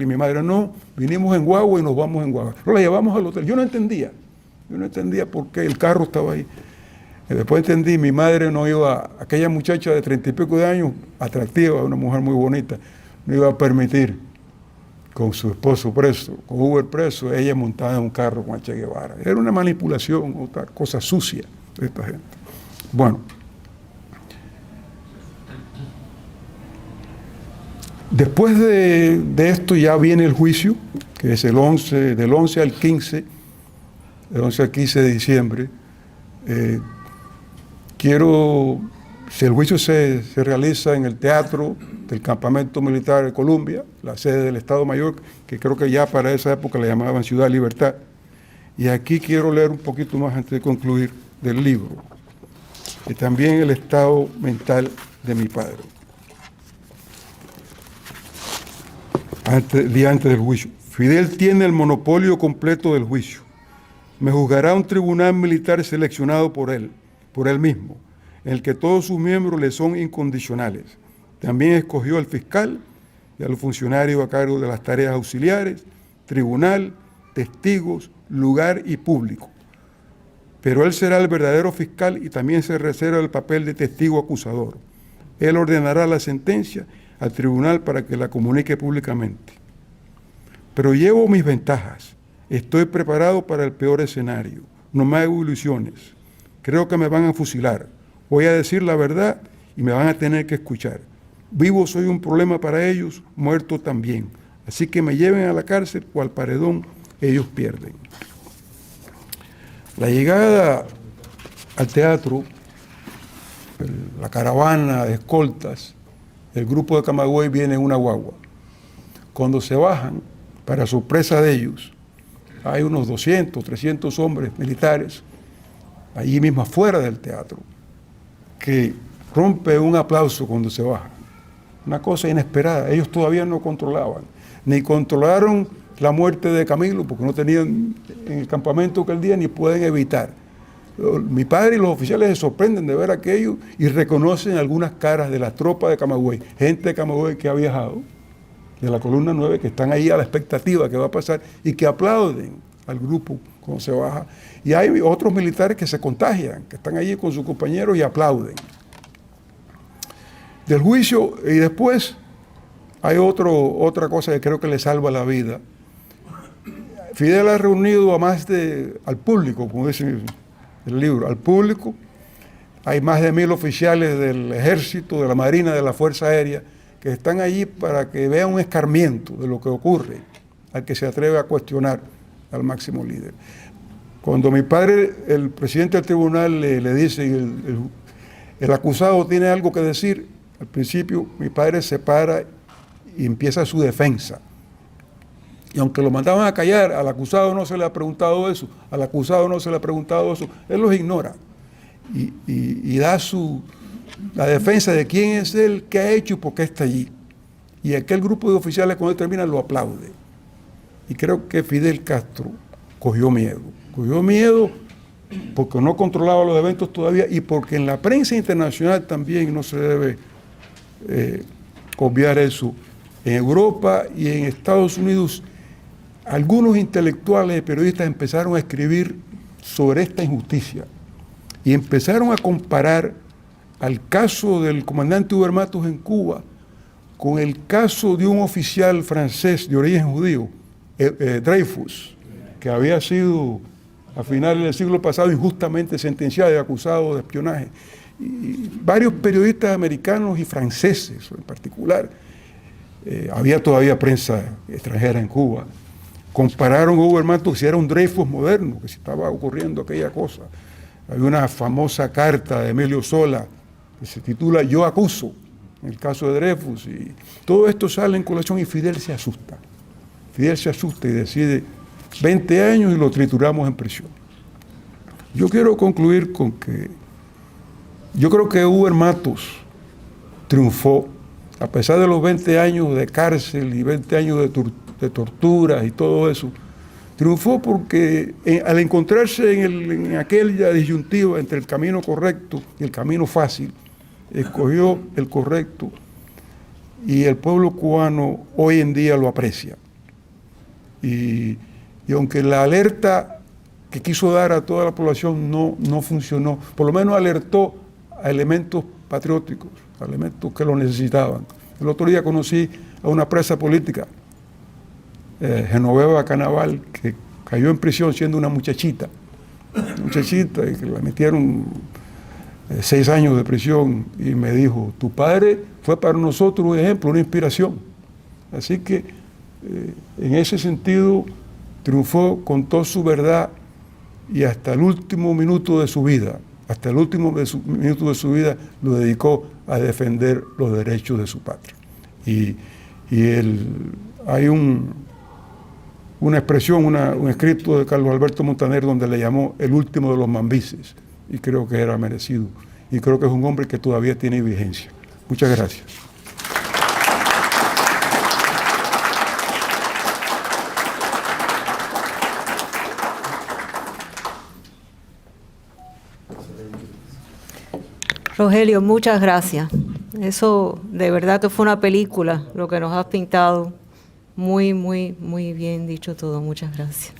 Y mi madre, no, vinimos en guagua y nos vamos en guagua. No, la llevamos al hotel. Yo no entendía por qué el carro estaba ahí. Y después entendí, mi madre no iba, aquella muchacha de 30 y pico de años, atractiva, una mujer muy bonita, no iba a permitir con su esposo preso, con Uber preso, ella montada en un carro con el Che Guevara. Era una manipulación, otra cosa sucia de esta gente. Bueno. Después de esto ya viene el juicio, que es del 11 al 15 de diciembre. Quiero Si el juicio se realiza en el teatro del Campamento Militar de Colombia, la sede del Estado Mayor, que creo que ya para esa época le llamaban Ciudad Libertad. Y aquí quiero leer un poquito más antes de concluir del libro. Y también el estado mental de mi padre. Día antes del juicio. Fidel tiene el monopolio completo del juicio. Me juzgará un tribunal militar seleccionado por él mismo, en el que todos sus miembros le son incondicionales. También escogió al fiscal y a los funcionarios a cargo de las tareas auxiliares, tribunal, testigos, lugar y público. Pero él será el verdadero fiscal y también se reserva el papel de testigo acusador. Él ordenará la sentencia al tribunal para que la comunique públicamente. Pero llevo mis ventajas. Estoy preparado para el peor escenario. No me hago ilusiones. Creo que me van a fusilar. Voy a decir la verdad y me van a tener que escuchar. Vivo soy un problema para ellos, muerto también. Así que me lleven a la cárcel o al paredón, ellos pierden. La llegada al teatro, la caravana de escoltas, el grupo de Camagüey viene en una guagua. Cuando se bajan, para sorpresa de ellos, hay unos 200, 300 hombres militares, allí mismo afuera del teatro, que rompe un aplauso cuando se bajan. Una cosa inesperada. Ellos todavía no controlaban, ni controlaron la muerte de Camilo, porque no tenían en el campamento aquel día, ni pueden evitar. Mi padre y los oficiales se sorprenden de ver aquello y reconocen algunas caras de la tropa de Camagüey, gente de Camagüey que ha viajado, de la columna 9, que están ahí a la expectativa que va a pasar y que aplauden al grupo cuando se baja. Y hay otros militares que se contagian, que están allí con sus compañeros y aplauden. Del juicio, y después hay otra cosa que creo que le salva la vida. Fidel ha reunido al público, como dice el libro, al público. Hay más de 1000 oficiales del Ejército, de la Marina, de la Fuerza Aérea, que están allí para que vean un escarmiento de lo que ocurre al que se atreve a cuestionar al máximo líder. Cuando mi padre, el presidente del tribunal, le dice, el acusado tiene algo que decir, al principio mi padre se para y empieza su defensa. Y aunque lo mandaban a callar, al acusado no se le ha preguntado eso, al acusado no se le ha preguntado eso, él los ignora y da la defensa de quién es él, qué ha hecho y por qué está allí. Y aquel grupo de oficiales cuando él termina lo aplaude. Y creo que Fidel Castro cogió miedo porque no controlaba los eventos todavía y porque en la prensa internacional también no se debe obviar eso. En Europa y en Estados Unidos, algunos intelectuales y periodistas empezaron a escribir sobre esta injusticia y empezaron a comparar al caso del comandante Hubert Matus en Cuba con el caso de un oficial francés de origen judío, Dreyfus, que había sido a finales del siglo pasado injustamente sentenciado y acusado de espionaje. Y varios periodistas americanos y franceses en particular, había todavía prensa extranjera en Cuba, compararon a Hubert Matus si era un Dreyfus moderno, que si estaba ocurriendo aquella cosa. Hay una famosa carta de Emilio Zola que se titula Yo acuso, en el caso de Dreyfus, y todo esto sale en colación y Fidel se asusta. Fidel se asusta y decide 20 años y lo trituramos en prisión. Yo quiero concluir con que yo creo que Hubert Matus triunfó, a pesar de los 20 años de cárcel y 20 años de torturas y todo eso, triunfó porque al encontrarse en aquella disyuntiva entre el camino correcto y el camino fácil, escogió el correcto y el pueblo cubano hoy en día lo aprecia. Y aunque la alerta que quiso dar a toda la población no funcionó, por lo menos alertó a elementos patrióticos, a elementos que lo necesitaban. El otro día conocí a una presa política, Genoveva Canaval, que cayó en prisión siendo una muchachita y que la metieron 6 años de prisión y me dijo, tu padre fue para nosotros un ejemplo, una inspiración. Así que en ese sentido triunfó, contó su verdad y hasta el último minuto de su vida hasta el último minuto de su vida lo dedicó a defender los derechos de su patria. Hay una expresión, un escrito de Carlos Alberto Montaner donde le llamó el último de los mambises, y creo que era merecido, y creo que es un hombre que todavía tiene vigencia. Muchas gracias. Rogelio, muchas gracias. Eso de verdad que fue una película, lo que nos has pintado. Muy, muy, muy bien dicho todo. Muchas gracias.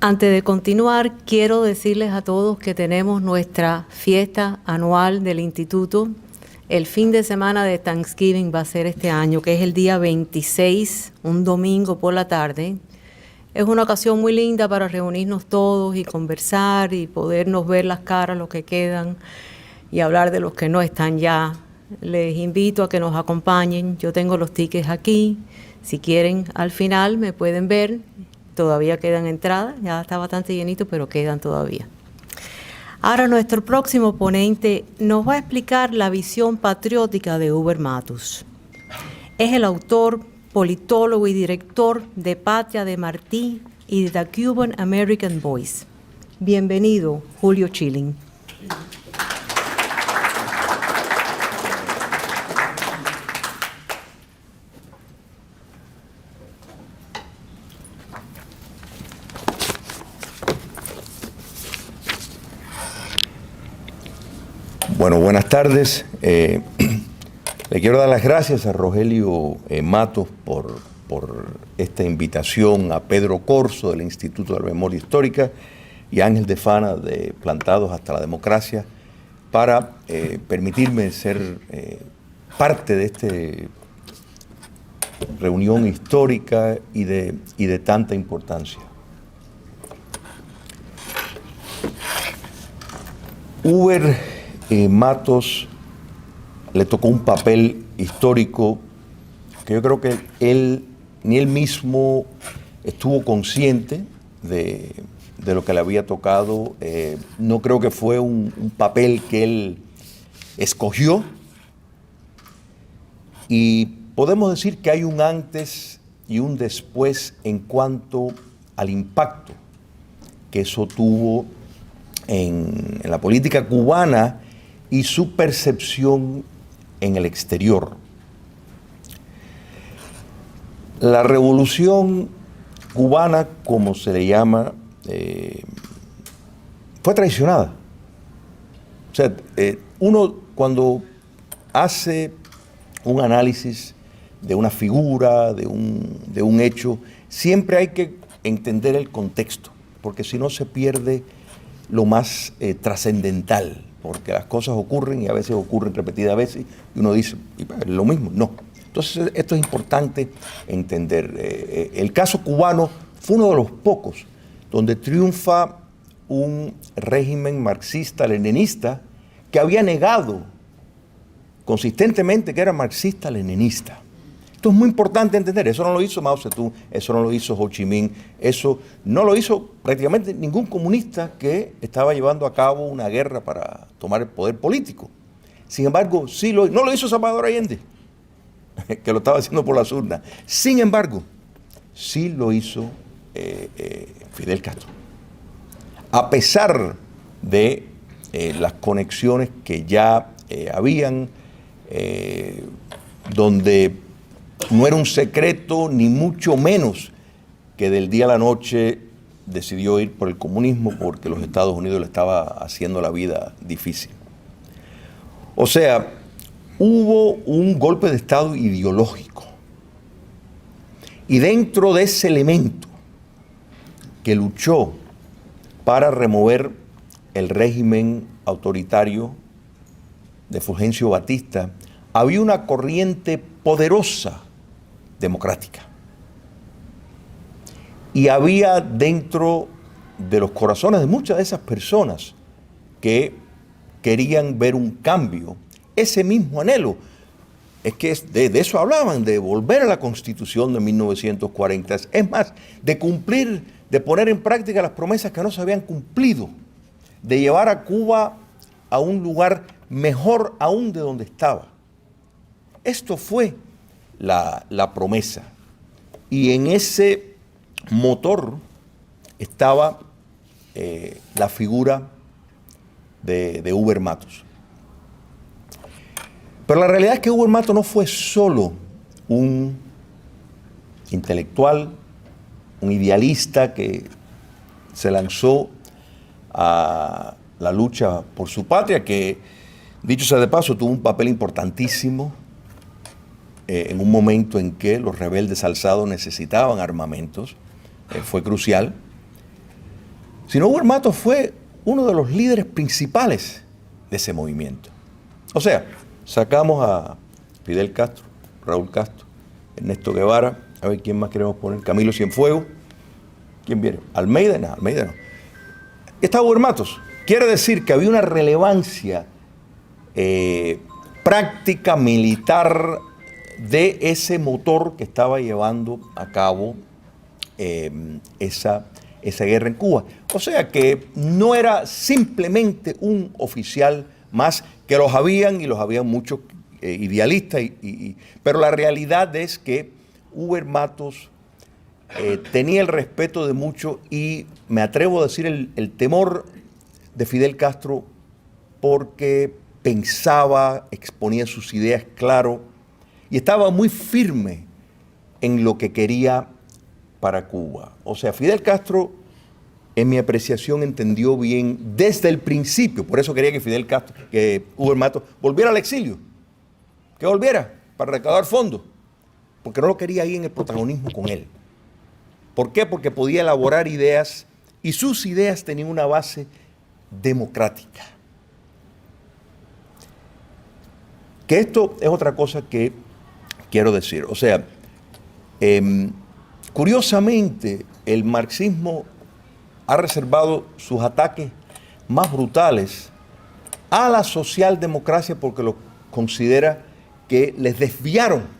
Antes de continuar, quiero decirles a todos que tenemos nuestra fiesta anual del instituto. El fin de semana de Thanksgiving va a ser este año, que es el día 26, un domingo por la tarde. Es una ocasión muy linda para reunirnos todos y conversar y podernos ver las caras, los que quedan, y hablar de los que no están ya. Les invito a que nos acompañen. Yo tengo los tickets aquí. Si quieren, al final me pueden ver. Todavía quedan entradas. Ya está bastante llenito, pero quedan todavía. Ahora nuestro próximo ponente nos va a explicar la visión patriótica de Hubert Matus. Es el autor, politólogo y director de Patria de Martí y de The Cuban American Voice. Bienvenido, Julio Schilling. Bueno, buenas tardes. Le quiero dar las gracias a Rogelio Matos por esta invitación, a Pedro Corso del Instituto de la Memoria Histórica y a Ángel de Fana de Plantados hasta la Democracia para permitirme ser parte de esta reunión histórica y de tanta importancia. Hubert Matos le tocó un papel histórico que yo creo que ni él mismo estuvo consciente de lo que le había tocado. No creo que fue un papel que él escogió, y podemos decir que hay un antes y un después en cuanto al impacto que eso tuvo en la política cubana y su percepción en el exterior. La revolución cubana, como se le llama, fue traicionada. O sea, uno cuando hace un análisis de una figura, de un hecho, siempre hay que entender el contexto, porque si no se pierde lo más trascendental, porque las cosas ocurren y a veces ocurren repetidas veces y uno dice, lo mismo, no. Entonces esto es importante entender. El caso cubano fue uno de los pocos donde triunfa un régimen marxista-leninista que había negado consistentemente que era marxista-leninista. Esto es muy importante entender. Eso no lo hizo Mao Zedong, eso no lo hizo Ho Chi Minh, eso no lo hizo prácticamente ningún comunista que estaba llevando a cabo una guerra para tomar el poder político. Sin embargo, no lo hizo Salvador Allende, que lo estaba haciendo por las urnas. Sin embargo, sí lo hizo Fidel Castro. A pesar de las conexiones que ya habían, donde no era un secreto, ni mucho menos que del día a la noche decidió ir por el comunismo porque los Estados Unidos le estaba haciendo la vida difícil. O sea, hubo un golpe de Estado ideológico. Y dentro de ese elemento que luchó para remover el régimen autoritario de Fulgencio Batista, había una corriente poderosa democrática. Y había dentro de los corazones de muchas de esas personas que querían ver un cambio, ese mismo anhelo. Es que de eso hablaban, de volver a la Constitución de 1940. Es más, de cumplir, de poner en práctica las promesas que no se habían cumplido, de llevar a Cuba a un lugar mejor aún de donde estaba. Esto fue la promesa. Y en ese motor estaba la figura de Huber Matos. Pero la realidad es que Huber Matos no fue solo un intelectual, un idealista que se lanzó a la lucha por su patria, que, dicho sea de paso, tuvo un papel importantísimo en un momento en que los rebeldes alzados necesitaban armamentos, fue crucial. Sino Huber Matos fue uno de los líderes principales de ese movimiento. O sea, sacamos a Fidel Castro, Raúl Castro, Ernesto Guevara, a ver quién más queremos poner, Camilo Cienfuegos, ¿quién viene? Almeida, no, Almeida no. Está Huber Matos. Quiere decir que había una relevancia práctica militar de ese motor que estaba llevando a cabo esa guerra en Cuba. O sea que no era simplemente un oficial más, que los habían y los habían muchos idealistas, pero la realidad es que Huber Matos tenía el respeto de muchos y me atrevo a decir el temor de Fidel Castro, porque pensaba, exponía sus ideas claro y estaba muy firme en lo que quería para Cuba. O sea, Fidel Castro, en mi apreciación, entendió bien desde el principio, por eso quería que Huber Matos volviera al exilio, que volviera para recaudar fondos, porque no lo quería ahí en el protagonismo con él. ¿Por qué? Porque podía elaborar ideas y sus ideas tenían una base democrática. Que esto es otra cosa que quiero decir. O sea, curiosamente, el marxismo ha reservado sus ataques más brutales a la socialdemocracia porque lo considera que les desviaron.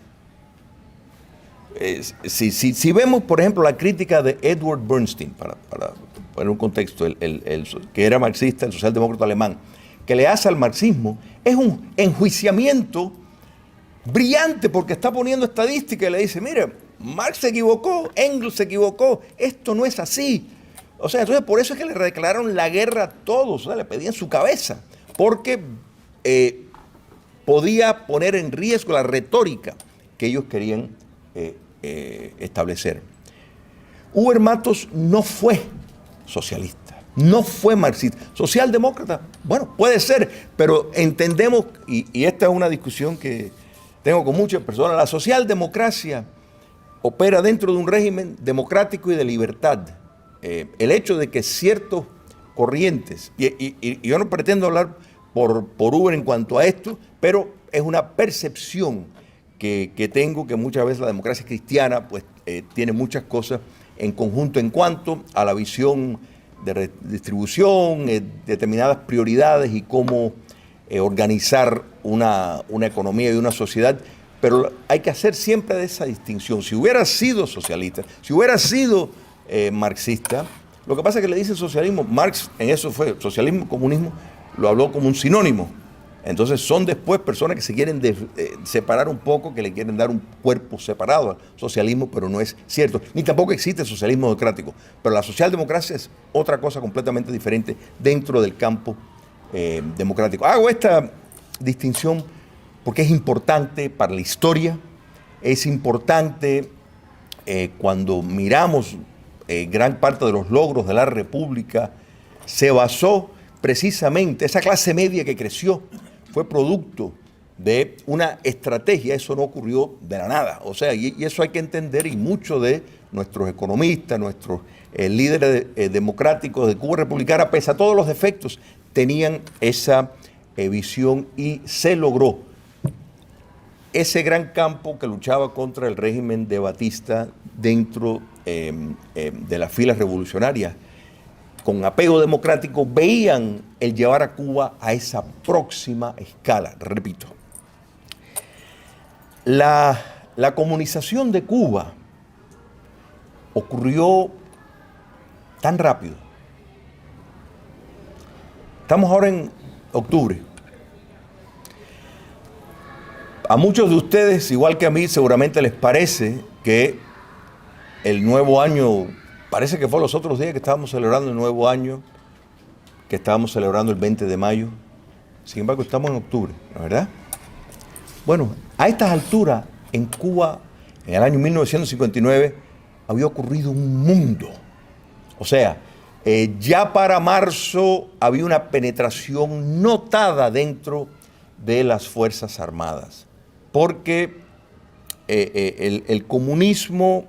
Si vemos, por ejemplo, la crítica de Edward Bernstein, para poner un contexto, que era marxista, el socialdemócrata alemán, que le hace al marxismo, es un enjuiciamiento brillante porque está poniendo estadística y le dice, mire, Marx se equivocó, Engels se equivocó, esto no es así. O sea, entonces por eso es que le declararon la guerra a todos, o sea, le pedían su cabeza, porque podía poner en riesgo la retórica que ellos querían establecer. Huber Matos no fue socialista, no fue marxista. Socialdemócrata, bueno, puede ser, pero entendemos, y esta es una discusión que tengo con muchas personas, la socialdemocracia opera dentro de un régimen democrático y de libertad. El hecho de que ciertos corrientes, y yo no pretendo hablar por Huber en cuanto a esto, pero es una percepción que tengo, que muchas veces la democracia cristiana pues tiene muchas cosas en conjunto en cuanto a la visión de redistribución, determinadas prioridades y cómo organizar una economía y una sociedad, pero hay que hacer siempre esa distinción. Si hubiera sido socialista, si hubiera sido marxista, lo que pasa es que le dice socialismo, Marx en eso fue, socialismo, comunismo, lo habló como un sinónimo. Entonces son después personas que se quieren separar un poco, que le quieren dar un cuerpo separado al socialismo, pero no es cierto. Ni tampoco existe el socialismo democrático. Pero la socialdemocracia es otra cosa completamente diferente dentro del campo democrático. Hago esta distinción porque es importante para la historia, es importante cuando miramos gran parte de los logros de la República, se basó precisamente, esa clase media que creció, fue producto de una estrategia, eso no ocurrió de la nada. O sea, y eso hay que entender, y muchos de nuestros economistas, nuestros líderes democráticos de Cuba republicana, pese a todos los defectos, tenían esa visión y se logró ese gran campo que luchaba contra el régimen de Batista dentro de las filas revolucionarias. Con apego democrático, veían el llevar a Cuba a esa próxima escala. Repito, la comunización de Cuba ocurrió tan rápido Estamos ahora en octubre. A muchos de ustedes, igual que a mí, seguramente les parece que el nuevo año, parece que fue los otros días que estábamos celebrando el nuevo año, que estábamos celebrando el 20 de mayo. Sin embargo, estamos en octubre, ¿no es verdad? Bueno, a estas alturas, en Cuba, en el año 1959, había ocurrido un mundo. O sea, ya para marzo había una penetración notada dentro de las Fuerzas Armadas, porque el comunismo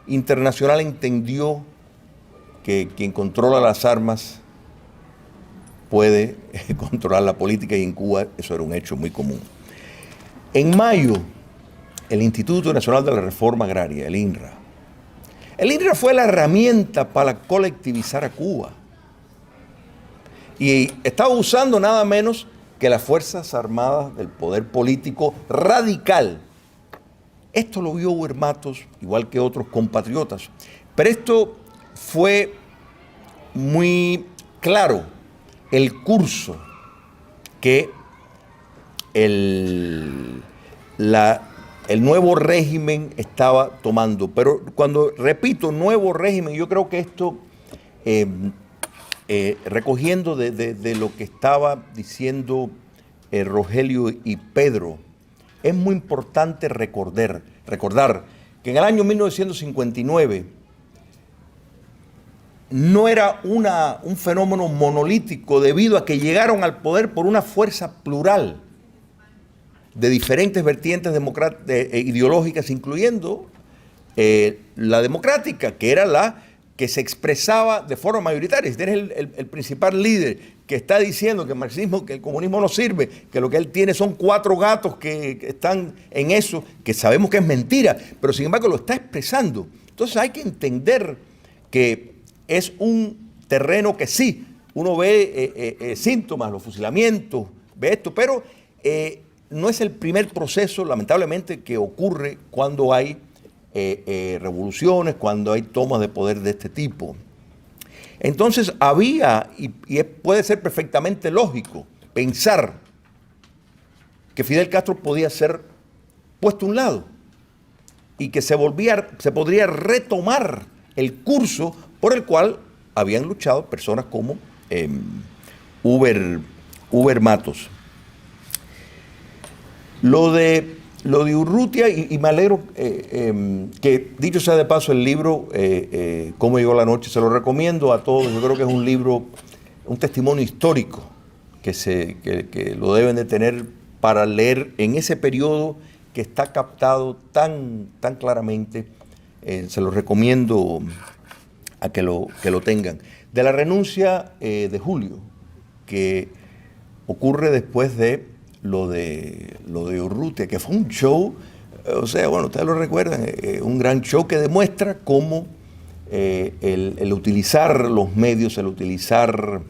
internacional entendió que quien controla las armas puede controlar la política, y en Cuba eso era un hecho muy común. En mayo, el Instituto Nacional de la Reforma Agraria, el INRA fue la herramienta para colectivizar a Cuba. Y estaba usando nada menos que las Fuerzas Armadas del poder político radical. Esto lo vio Huber Matos, igual que otros compatriotas. Pero esto fue muy claro, el curso que el nuevo régimen estaba tomando. Pero cuando repito nuevo régimen, yo creo que esto, recogiendo de lo que estaba diciendo Rogelio y Pedro, es muy importante recordar que en el año 1959 no era un fenómeno monolítico, debido a que llegaron al poder por una fuerza plural de diferentes vertientes ideológicas, incluyendo la democrática, que era la que se expresaba de forma mayoritaria. Este es el principal líder que está diciendo que el comunismo no sirve, que lo que él tiene son 4 gatos que están en eso, que sabemos que es mentira, pero sin embargo lo está expresando. Entonces hay que entender que es un terreno que sí, uno ve síntomas, los fusilamientos, ve esto, pero no es el primer proceso, lamentablemente, que ocurre cuando hay revoluciones, cuando hay tomas de poder de este tipo. Entonces había, y puede ser perfectamente lógico, pensar que Fidel Castro podía ser puesto a un lado y que se podría retomar el curso por el cual habían luchado personas como Huber Matos. Lo de Urrutia, y me alegro que, dicho sea de paso, el libro Cómo llegó la noche, se lo recomiendo a todos. Yo creo que es un libro, un testimonio histórico que lo deben de tener para leer en ese periodo que está captado tan claramente. Se lo recomiendo a que lo tengan. De la renuncia de Julio, que ocurre después de lo de Urrutia, que fue un show, o sea, bueno, ustedes lo recuerdan, un gran show que demuestra cómo el utilizar los medios, el utilizar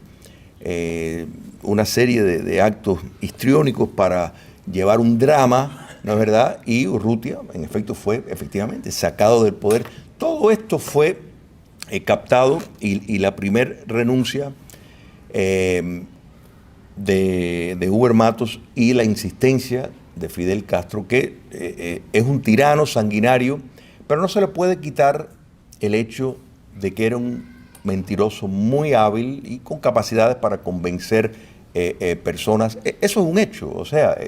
una serie de actos histriónicos para llevar un drama, ¿no es verdad? Y Urrutia, en efecto, fue efectivamente sacado del poder. Todo esto fue captado, y la primer renuncia de Huber Matos y la insistencia de Fidel Castro, que es un tirano sanguinario, pero no se le puede quitar el hecho de que era un mentiroso muy hábil y con capacidades para convencer personas. Eso es un hecho. O sea,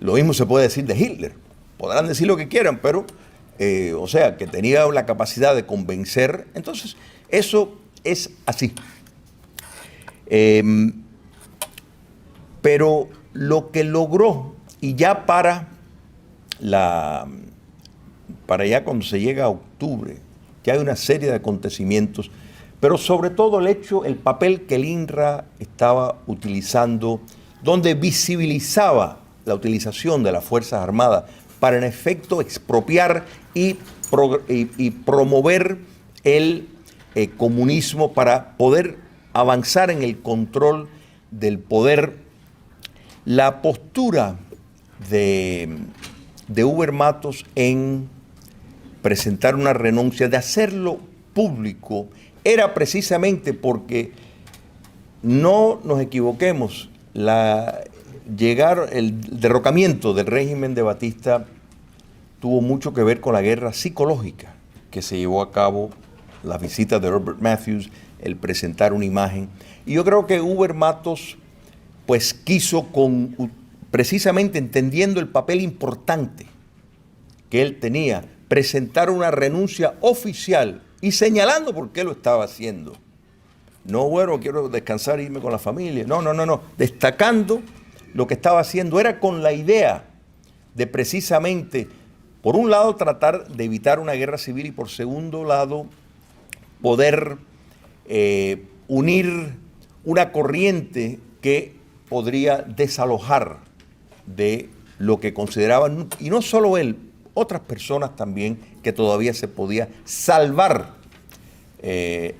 lo mismo se puede decir de Hitler. Podrán decir lo que quieran, pero, o sea, que tenía la capacidad de convencer. Entonces, eso es así. Pero lo que logró, y ya para ya cuando se llega a octubre, que hay una serie de acontecimientos, pero sobre todo el papel que el INRA estaba utilizando, donde visibilizaba la utilización de las Fuerzas Armadas para en efecto expropiar y promover el comunismo, para poder avanzar en el control del poder. La postura de Huber Matos en presentar una renuncia, de hacerlo público, era precisamente porque no nos equivoquemos, el derrocamiento del régimen de Batista tuvo mucho que ver con la guerra psicológica que se llevó a cabo, las visitas de Robert Matthews, el presentar una imagen. Y yo creo que Hubert Matos pues quiso, precisamente entendiendo el papel importante que él tenía, presentar una renuncia oficial y señalando por qué lo estaba haciendo. No, bueno, quiero descansar e irme con la familia. No. Destacando lo que estaba haciendo era con la idea de precisamente, por un lado, tratar de evitar una guerra civil y por segundo lado, poder unir una corriente que podría desalojar de lo que consideraban, y no solo él, otras personas también, que todavía se podía salvar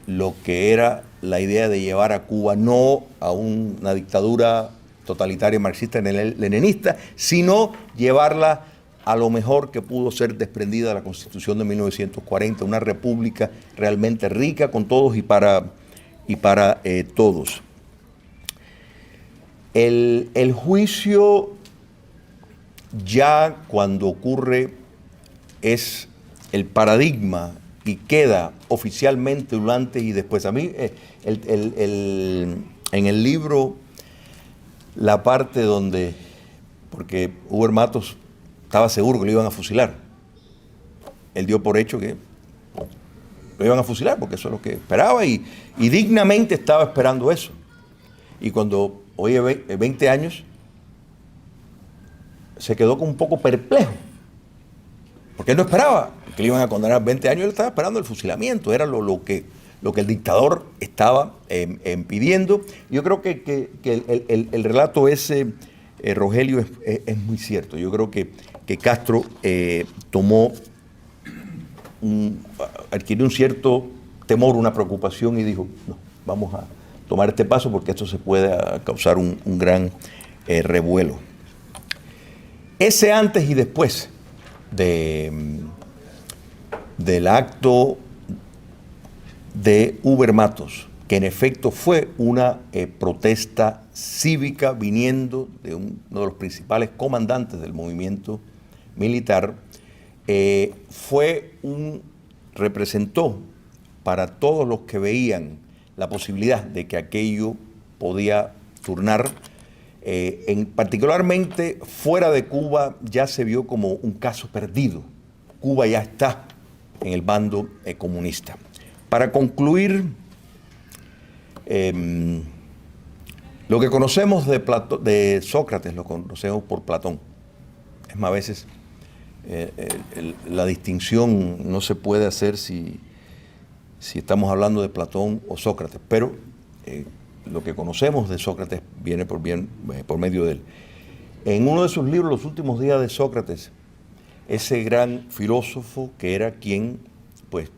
lo que era la idea de llevar a Cuba no a una dictadura totalitaria marxista-leninista, sino llevarla a lo mejor que pudo ser desprendida de la Constitución de 1940, una república realmente rica con todos y para todos. El juicio ya cuando ocurre es el paradigma y queda oficialmente un antes y después. A mí en el libro la parte donde, porque Hubert Matos estaba seguro que lo iban a fusilar, él dio por hecho que lo iban a fusilar porque eso es lo que esperaba y dignamente estaba esperando eso. Y cuando, oye, 20 años, se quedó como un poco perplejo, porque él no esperaba que le iban a condenar 20 años, él estaba esperando el fusilamiento, era lo que el dictador estaba pidiendo. Yo creo que el relato ese, Rogelio, es muy cierto. Yo creo que Castro adquirió un cierto temor, una preocupación y dijo, no, vamos a tomar este paso porque esto se puede causar un gran revuelo. Ese antes y después del acto de Hubert Matos, que en efecto fue una protesta cívica viniendo de uno de los principales comandantes del movimiento militar, representó para todos los que veían la posibilidad de que aquello podía turnar, particularmente fuera de Cuba ya se vio como un caso perdido. Cuba ya está en el bando comunista. Para concluir, lo que conocemos de Sócrates lo conocemos por Platón. Es más, a veces la distinción no se puede hacer si estamos hablando de Platón o Sócrates, pero lo que conocemos de Sócrates viene por medio de él. En uno de sus libros, Los últimos días de Sócrates, ese gran filósofo que era quien, pues,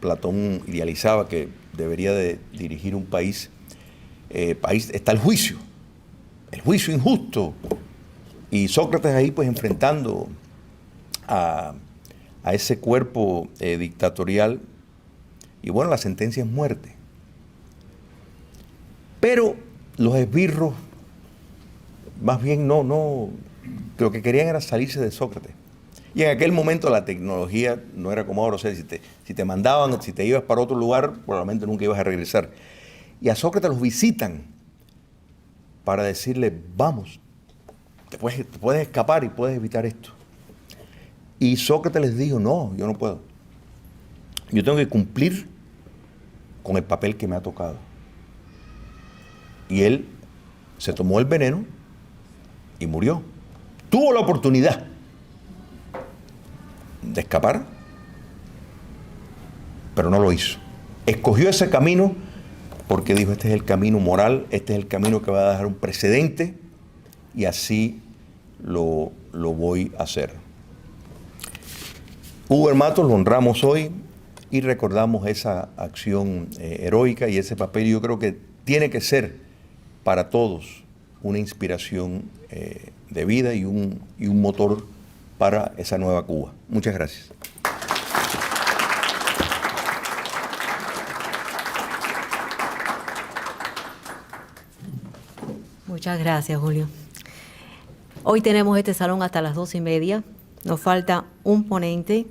Platón idealizaba que debería de dirigir un país, está el juicio injusto, y Sócrates ahí pues enfrentando a ese cuerpo dictatorial, y bueno, la sentencia es muerte. Pero los esbirros, más bien no, lo que querían era salirse de Sócrates. Y en aquel momento la tecnología no era como ahora, o sea, si te mandaban, si te ibas para otro lugar, probablemente nunca ibas a regresar. Y a Sócrates los visitan para decirle, vamos, te puedes escapar y puedes evitar esto. Y Sócrates les dijo, no, yo no puedo. Yo tengo que cumplir con el papel que me ha tocado. Y él se tomó el veneno y murió. Tuvo la oportunidad de escapar, pero no lo hizo. Escogió ese camino porque dijo, este es el camino moral, este es el camino que va a dejar un precedente y así lo voy a hacer. Hubert Matos lo honramos hoy y recordamos esa acción heroica y ese papel. Yo creo que tiene que ser para todos una inspiración de vida y un motor para esa nueva Cuba. Muchas gracias. Muchas gracias, Julio. Hoy tenemos este salón hasta las 2:30. Nos falta un ponente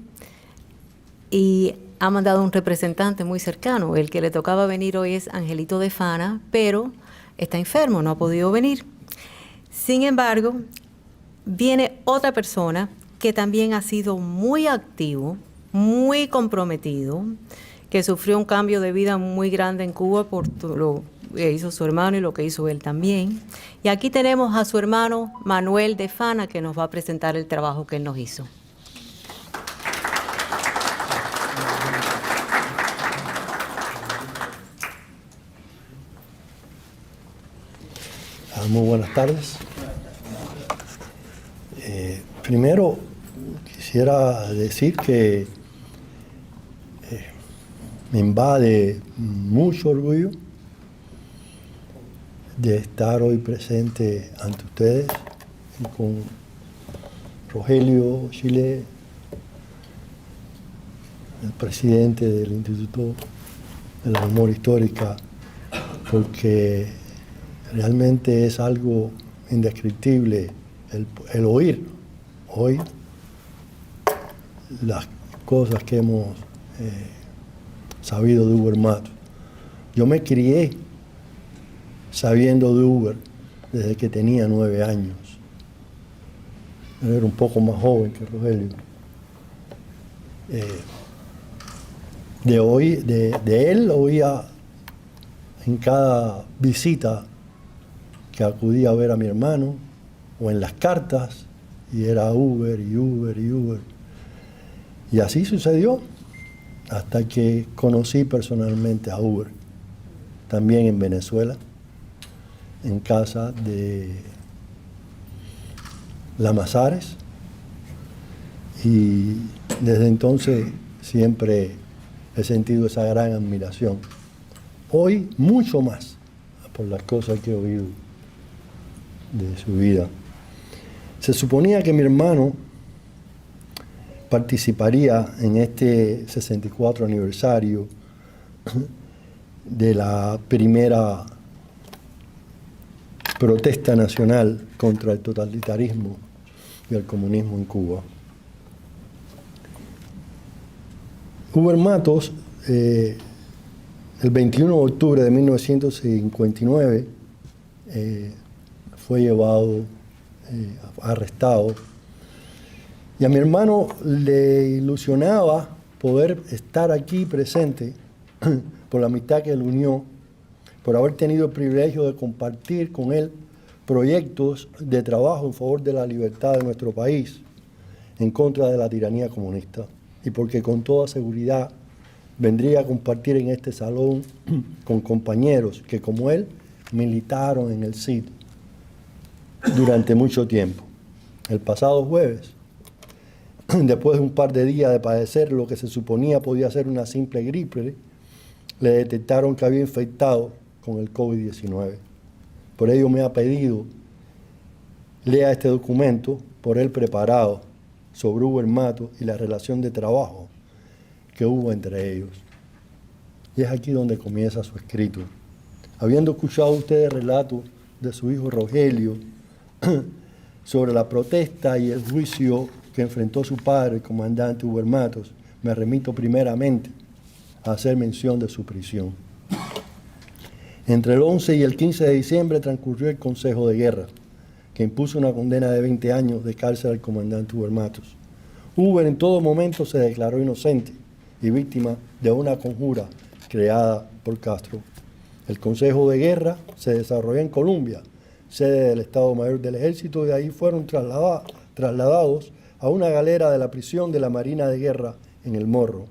y ha mandado un representante muy cercano. El que le tocaba venir hoy es Angelito de Fana, pero está enfermo, no ha podido venir. Sin embargo, viene otra persona que también ha sido muy activo, muy comprometido, que sufrió un cambio de vida muy grande en Cuba por lo que hizo su hermano y lo que hizo él también. Y aquí tenemos a su hermano Manuel de Fana, que nos va a presentar el trabajo que él nos hizo. Muy buenas tardes. Primero quisiera decir que me invade mucho orgullo de estar hoy presente ante ustedes y con Rogelio Chile, el presidente del Instituto de la Memoria Histórica, porque realmente es algo indescriptible el oír hoy las cosas que hemos sabido de Huber Matos. Yo me crié sabiendo de Huber desde que tenía 9 años. Yo era un poco más joven que Rogelio. De él oía en cada visita que acudía a ver a mi hermano, o en las cartas, y era Huber y Huber y Huber. Y así sucedió hasta que conocí personalmente a Huber, también en Venezuela, en casa de Lamazares, y desde entonces siempre he sentido esa gran admiración. Hoy mucho más por las cosas que he oído de su vida. Se suponía que mi hermano participaría en este 64 aniversario de la primera protesta nacional contra el totalitarismo y el comunismo en Cuba. Huber Matos, el 21 de octubre de 1959, fue llevado, arrestado, y a mi hermano le ilusionaba poder estar aquí presente por la amistad que lo unió, por haber tenido el privilegio de compartir con él proyectos de trabajo en favor de la libertad de nuestro país, en contra de la tiranía comunista, y porque con toda seguridad vendría a compartir en este salón con compañeros que, como él, militaron en el CID durante mucho tiempo. El pasado jueves, después de un par de días de padecer lo que se suponía podía ser una simple gripe, le detectaron que había infectado con el COVID-19. Por ello me ha pedido lea este documento por él preparado sobre Huber Matos y la relación de trabajo que hubo entre ellos. Y es aquí donde comienza su escrito. Habiendo escuchado ustedes relatos de su hijo Rogelio sobre la protesta y el juicio que enfrentó su padre, el comandante Huber Matos, me remito primeramente a hacer mención de su prisión. Entre el 11 y el 15 de diciembre transcurrió el Consejo de Guerra, que impuso una condena de 20 años de cárcel al comandante Huber Matos. Huber en todo momento se declaró inocente y víctima de una conjura creada por Castro. El Consejo de Guerra se desarrolló en Colombia, sede del Estado Mayor del Ejército, y de ahí fueron trasladados a una galera de la prisión de la Marina de Guerra en El Morro.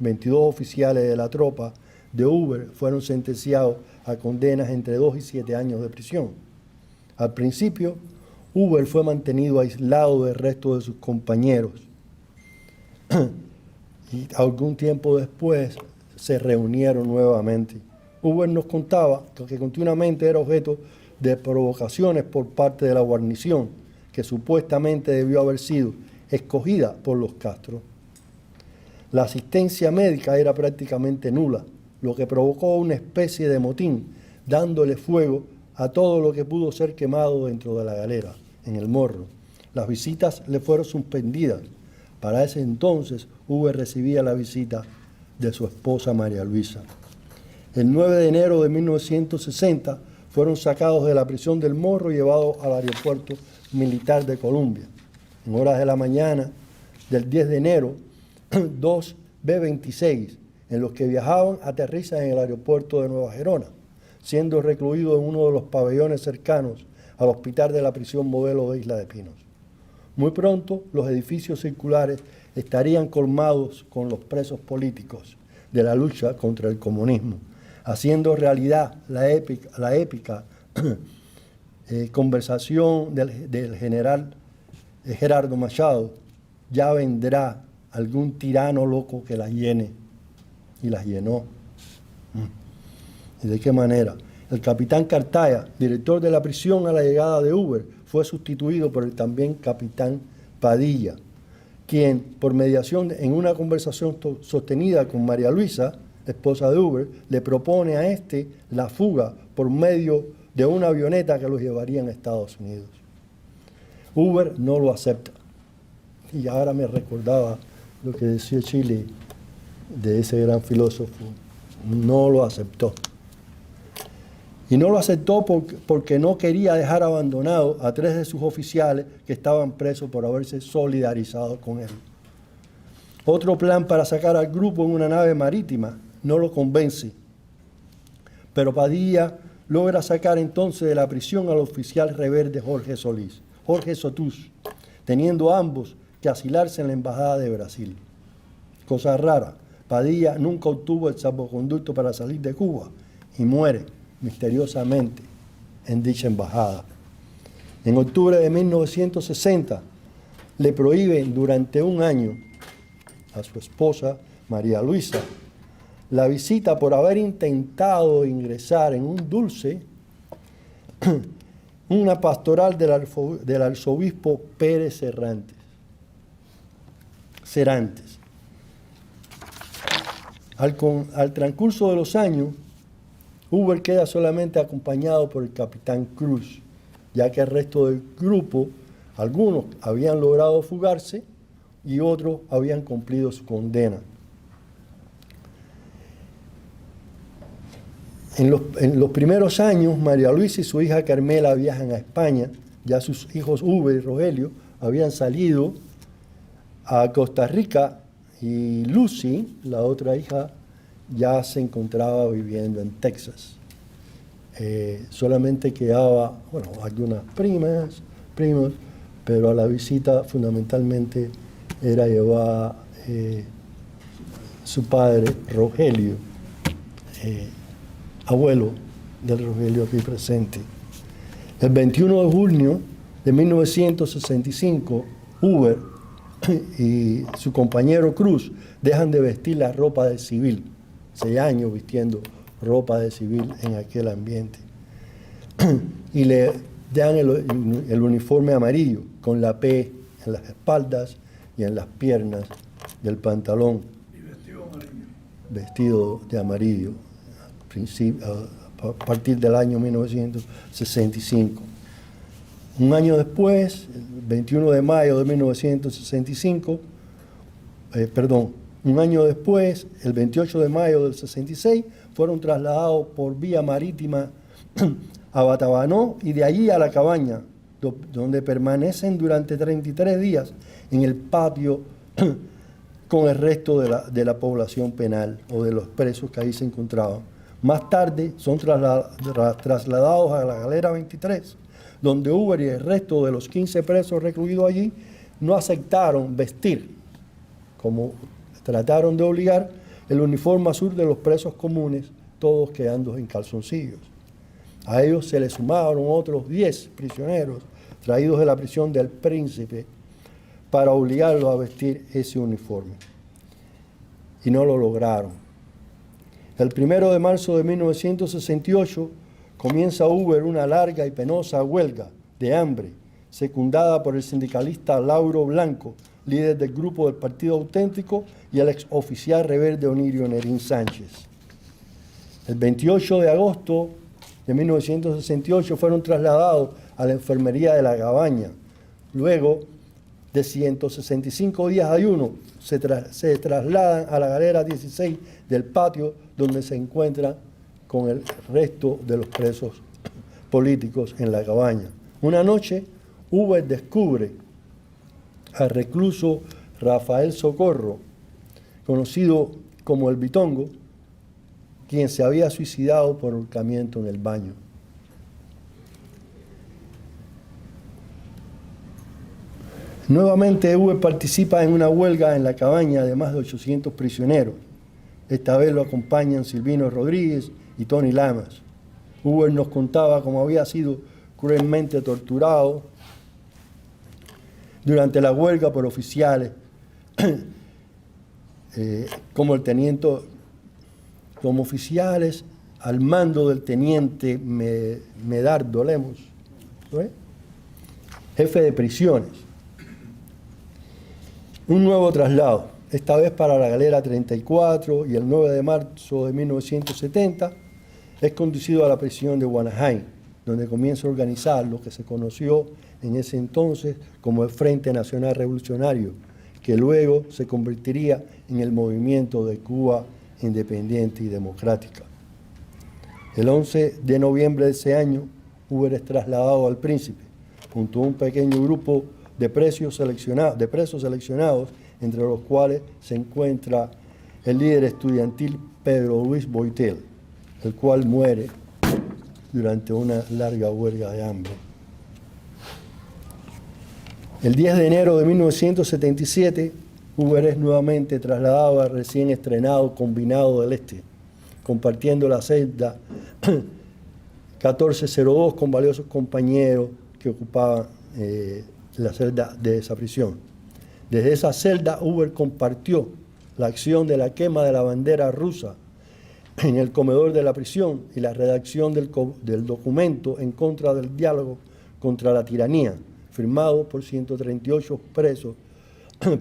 22 oficiales de la tropa de Huber fueron sentenciados a condenas entre 2 y 7 años de prisión. Al principio, Huber fue mantenido aislado del resto de sus compañeros y algún tiempo después se reunieron nuevamente. Huber nos contaba que continuamente era objeto de provocaciones por parte de la guarnición, que supuestamente debió haber sido escogida por los Castro. La asistencia médica era prácticamente nula, lo que provocó una especie de motín, dándole fuego a todo lo que pudo ser quemado dentro de la galera, en el morro. Las visitas le fueron suspendidas. Para ese entonces, Hoover recibía la visita de su esposa María Luisa. El 9 de enero de 1960 fueron sacados de la prisión del Morro y llevados al aeropuerto militar de Columbia. En horas de la mañana del 10 de enero, dos B-26 en los que viajaban aterrizan en el aeropuerto de Nueva Gerona, siendo recluidos en uno de los pabellones cercanos al hospital de la prisión modelo de Isla de Pinos. Muy pronto los edificios circulares estarían colmados con los presos políticos de la lucha contra el comunismo, haciendo realidad la épica conversación del general Gerardo Machado: ya vendrá algún tirano loco que las llene. Y las llenó. ¿Y de qué manera? El capitán Cartaya, director de la prisión a la llegada de Hoover, fue sustituido por el también capitán Padilla, quien, por mediación en una conversación sostenida con María Luisa, esposa de Hoover, le propone a este la fuga por medio de una avioneta que los llevaría a Estados Unidos. Hoover no lo acepta. Y ahora me recordaba lo que decía Chile de ese gran filósofo. No lo aceptó. Y no lo aceptó porque no quería dejar abandonado a 3 de sus oficiales que estaban presos por haberse solidarizado con él. Otro plan para sacar al grupo en una nave marítima no lo convence. Pero Padilla logra sacar entonces de la prisión al oficial rebelde Jorge Sotús, teniendo ambos que asilarse en la Embajada de Brasil. Cosa rara, Padilla nunca obtuvo el salvoconducto para salir de Cuba y muere misteriosamente en dicha embajada. En octubre de 1960 le prohíben durante un año a su esposa María Luisa la visita por haber intentado ingresar en un dulce una pastoral del arzobispo Pérez Cerantes. Al transcurso de los años, Hoover queda solamente acompañado por el capitán Cruz, ya que el resto del grupo, algunos habían logrado fugarse y otros habían cumplido su condena. En los primeros años, María Luisa y su hija Carmela viajan a España. Ya sus hijos Hoover y Rogelio habían salido a Costa Rica y Lucy, la otra hija, ya se encontraba viviendo en Texas. Solamente quedaba, algunas primos, pero a la visita fundamentalmente era llevar su padre, Rogelio, abuelo del Rogelio aquí presente. El 21 de junio de 1965, Hoover y su compañero Cruz dejan de vestir la ropa de civil. 6 años vistiendo ropa de civil en aquel ambiente. Y le dan el uniforme amarillo, con la P en las espaldas y en las piernas del pantalón. Vestido de amarillo, a partir del año 1965. Un año después, el 21 de mayo de 1965, un año después, el 28 de mayo del 66, fueron trasladados por vía marítima a Batabanó y de allí a la cabaña, donde permanecen durante 33 días en el patio con el resto de la población penal o de los presos que ahí se encontraban. Más tarde son trasladados a la galera 23, donde Hoover y el resto de los 15 presos recluidos allí no aceptaron vestir, como trataron de obligar, el uniforme azul de los presos comunes, todos quedando en calzoncillos. A ellos se les sumaron otros 10 prisioneros traídos de la prisión del Príncipe para obligarlos a vestir ese uniforme. Y no lo lograron. El 1 de marzo de 1968 comienza Hoover una larga y penosa huelga de hambre, secundada por el sindicalista Lauro Blanco, líder del grupo del Partido Auténtico, y el exoficial rebelde Onirio Nerín Sánchez. El 28 de agosto y en 1968 fueron trasladados a la enfermería de La Cabaña. Luego de 165 días de ayuno, se trasladan a la galera 16 del patio, donde se encuentran con el resto de los presos políticos en La Cabaña. Una noche, Hoover descubre al recluso Rafael Socorro, conocido como el Bitongo, quien se había suicidado por ahorcamiento en el baño. Nuevamente, Hoover participa en una huelga en La Cabaña de más de 800 prisioneros. Esta vez lo acompañan Silvino Rodríguez y Tony Lamas. Hoover nos contaba cómo había sido cruelmente torturado durante la huelga por oficiales, como oficiales al mando del teniente Medardo Lemos, jefe de prisiones. Un nuevo traslado, esta vez para la galera 34, y el 9 de marzo de 1970 es conducido a la prisión de Guanajuato, donde comienza a organizar lo que se conoció en ese entonces como el Frente Nacional Revolucionario, que luego se convertiría en el movimiento de Cuba independiente y democrática. El 11 de noviembre de ese año, Hoover es trasladado al Príncipe, junto a un pequeño grupo de presos seleccionados, entre los cuales se encuentra el líder estudiantil Pedro Luis Boitel, el cual muere durante una larga huelga de hambre. El 10 de enero de 1977, Hoover es nuevamente trasladado al recién estrenado Combinado del Este, compartiendo la celda 1402 con valiosos compañeros que ocupaban la celda de esa prisión. Desde esa celda, Hoover compartió la acción de la quema de la bandera rusa en el comedor de la prisión y la redacción del documento en contra del diálogo contra la tiranía, firmado por 138 presos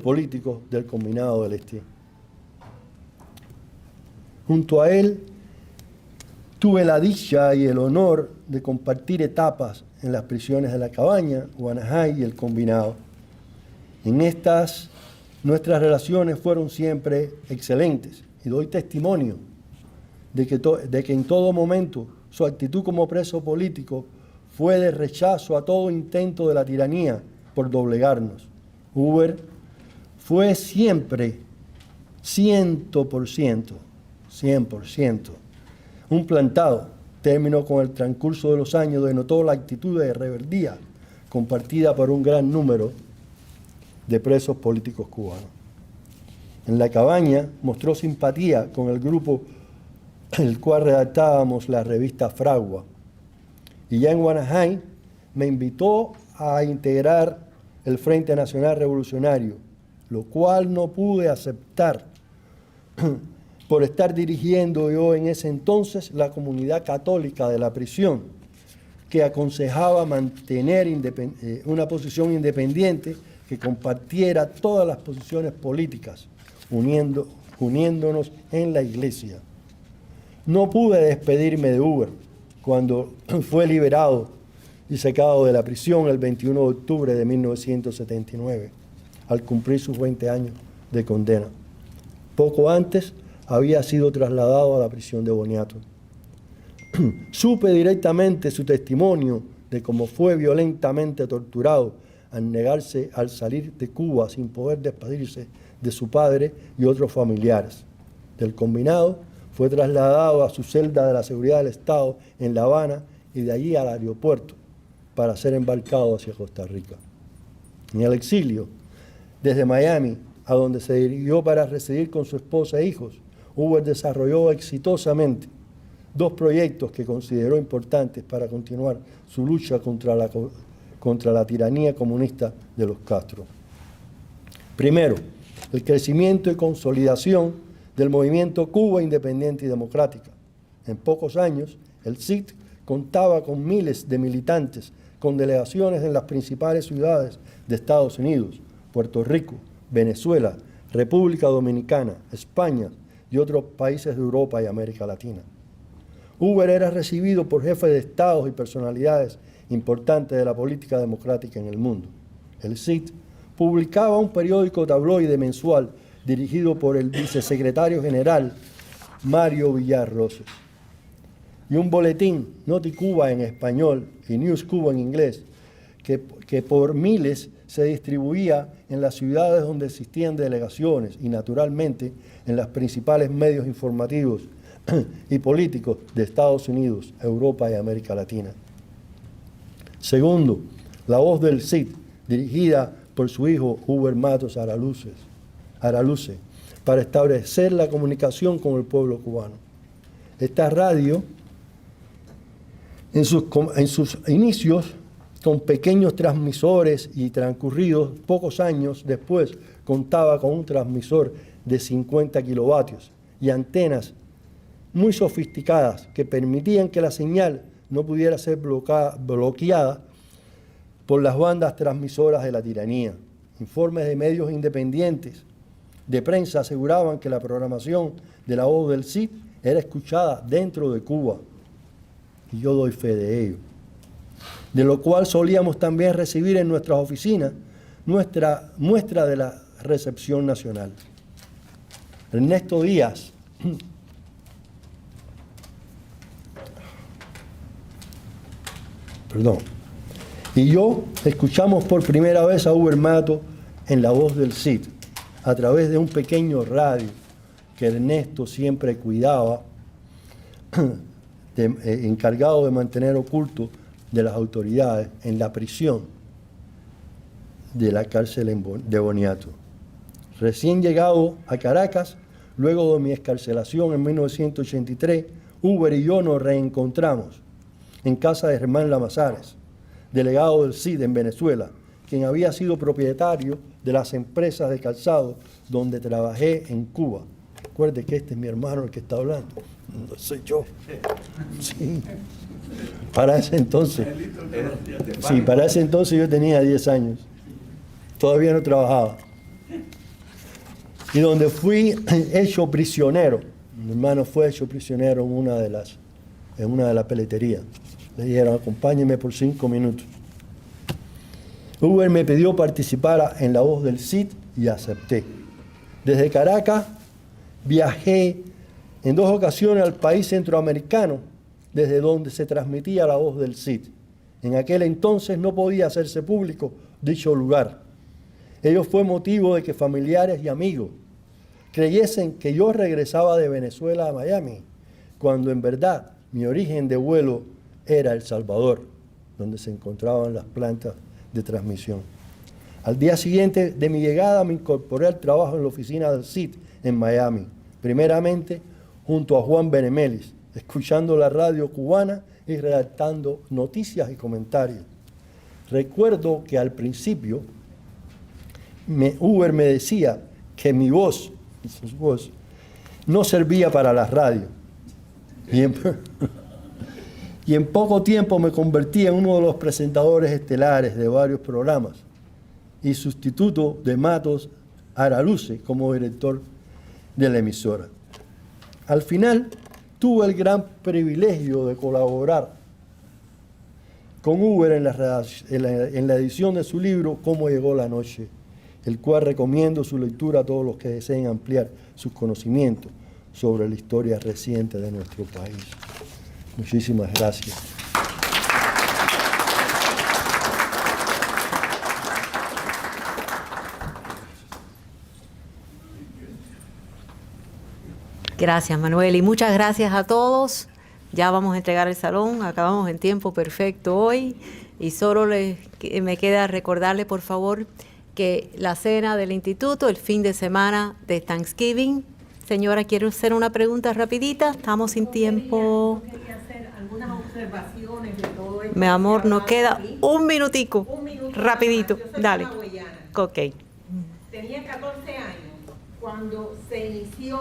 políticos del Combinado del Este. Junto a él, tuve la dicha y el honor de compartir etapas en las prisiones de La Cabaña, Guanajuato y el Combinado. En estas, nuestras relaciones fueron siempre excelentes y doy testimonio de que en todo momento su actitud como preso político fue de rechazo a todo intento de la tiranía por doblegarnos. Hoover fue siempre 100%, un plantado. Término con el transcurso de los años denotó la actitud de rebeldía compartida por un gran número de presos políticos cubanos. En La Cabaña mostró simpatía con el grupo el cual redactábamos la revista Fragua, y ya en Guanajuato me invitó a integrar el Frente Nacional Revolucionario, lo cual no pude aceptar por estar dirigiendo yo en ese entonces la comunidad católica de la prisión, que aconsejaba mantener una posición independiente que compartiera todas las posiciones políticas, uniéndonos en la Iglesia. No pude despedirme de Hoover cuando fue liberado y sacado de la prisión el 21 de octubre de 1979, al cumplir sus 20 años de condena. Poco antes había sido trasladado a la prisión de Boniato. Supe directamente su testimonio de cómo fue violentamente torturado al negarse al salir de Cuba sin poder despedirse de su padre y otros familiares. Del Combinado fue trasladado a su celda de la Seguridad del Estado en La Habana y de allí al aeropuerto para ser embarcado hacia Costa Rica. En el exilio, desde Miami, a donde se dirigió para residir con su esposa e hijos, Hoover desarrolló exitosamente 2 proyectos que consideró importantes para continuar su lucha contra la tiranía comunista de los Castro. Primero, el crecimiento y consolidación del movimiento Cuba Independiente y Democrática. En pocos años, el CID contaba con miles de militantes, con delegaciones en las principales ciudades de Estados Unidos, Puerto Rico, Venezuela, República Dominicana, España y otros países de Europa y América Latina. Hoover era recibido por jefes de estados y personalidades importantes de la política democrática en el mundo. El CID publicaba un periódico tabloide mensual dirigido por el vicesecretario general Mario Villar Roses, y un boletín, Noti Cuba en español y News Cuba en inglés, que por miles se distribuía en las ciudades donde existían delegaciones y naturalmente en los principales medios informativos y políticos de Estados Unidos, Europa y América Latina. Segundo, La Voz del CID, dirigida por su hijo Hoover Matos Araluce, para establecer la comunicación con el pueblo cubano. Esta radio, en sus inicios, con pequeños transmisores y transcurridos pocos años después, contaba con un transmisor de 50 kilovatios y antenas muy sofisticadas que permitían que la señal no pudiera ser bloqueada por las bandas transmisoras de la tiranía. Informes de medios independientes de prensa aseguraban que la programación de La Voz del CID era escuchada dentro de Cuba, y yo doy fe de ello, de lo cual solíamos también recibir en nuestras oficinas nuestra muestra de la recepción nacional. Ernesto Díaz y yo escuchamos por primera vez a Hoover Matos en La Voz del CID, a través de un pequeño radio que Ernesto siempre cuidaba, encargado de mantener oculto de las autoridades en la prisión de la cárcel de Boniato. Recién llegado a Caracas, luego de mi excarcelación en 1983, Hoover y yo nos reencontramos en casa de Germán Lamazares, delegado del CID en Venezuela, quien había sido propietario de las empresas de calzado donde trabajé en Cuba. Recuerde que este es mi hermano el que está hablando, no soy yo. Sí. Para ese entonces yo tenía 10 años, todavía no trabajaba. Y donde fui hecho prisionero, mi hermano fue hecho prisionero en una de las peleterías. Le dijeron, acompáñeme por 5 minutos. Hoover me pidió participar en La Voz del CID y acepté. Desde Caracas viajé en 2 ocasiones al país centroamericano, desde donde se transmitía La Voz del CID. En aquel entonces no podía hacerse público dicho lugar. Ello fue motivo de que familiares y amigos creyesen que yo regresaba de Venezuela a Miami, cuando en verdad mi origen de vuelo era El Salvador, donde se encontraban las plantas de transmisión. Al día siguiente de mi llegada me incorporé al trabajo en la oficina del CID en Miami, primeramente junto a Juan Benemelis, escuchando la radio cubana y redactando noticias y comentarios. Recuerdo que al principio Hoover me decía que mi voz, su voz, no servía para la radio. Y en poco tiempo me convertí en uno de los presentadores estelares de varios programas y sustituto de Matos Araluce como director de la emisora. Al final tuve el gran privilegio de colaborar con Hoover en la edición de su libro Cómo llegó la noche, el cual recomiendo su lectura a todos los que deseen ampliar sus conocimientos sobre la historia reciente de nuestro país. Muchísimas gracias. Gracias, Manuel, y muchas gracias a todos. Ya vamos a entregar el salón, acabamos en tiempo perfecto hoy y solo me queda recordarle, por favor, que la cena del instituto, el fin de semana de Thanksgiving. Señora, quiero hacer una pregunta rapidita, estamos sin tiempo. Quería hacer algunas observaciones de todo esto. Mi amor, nos queda un minutico, rapidito, Yo soy dale. una guayana. Ok. Tenía 14 años cuando se inició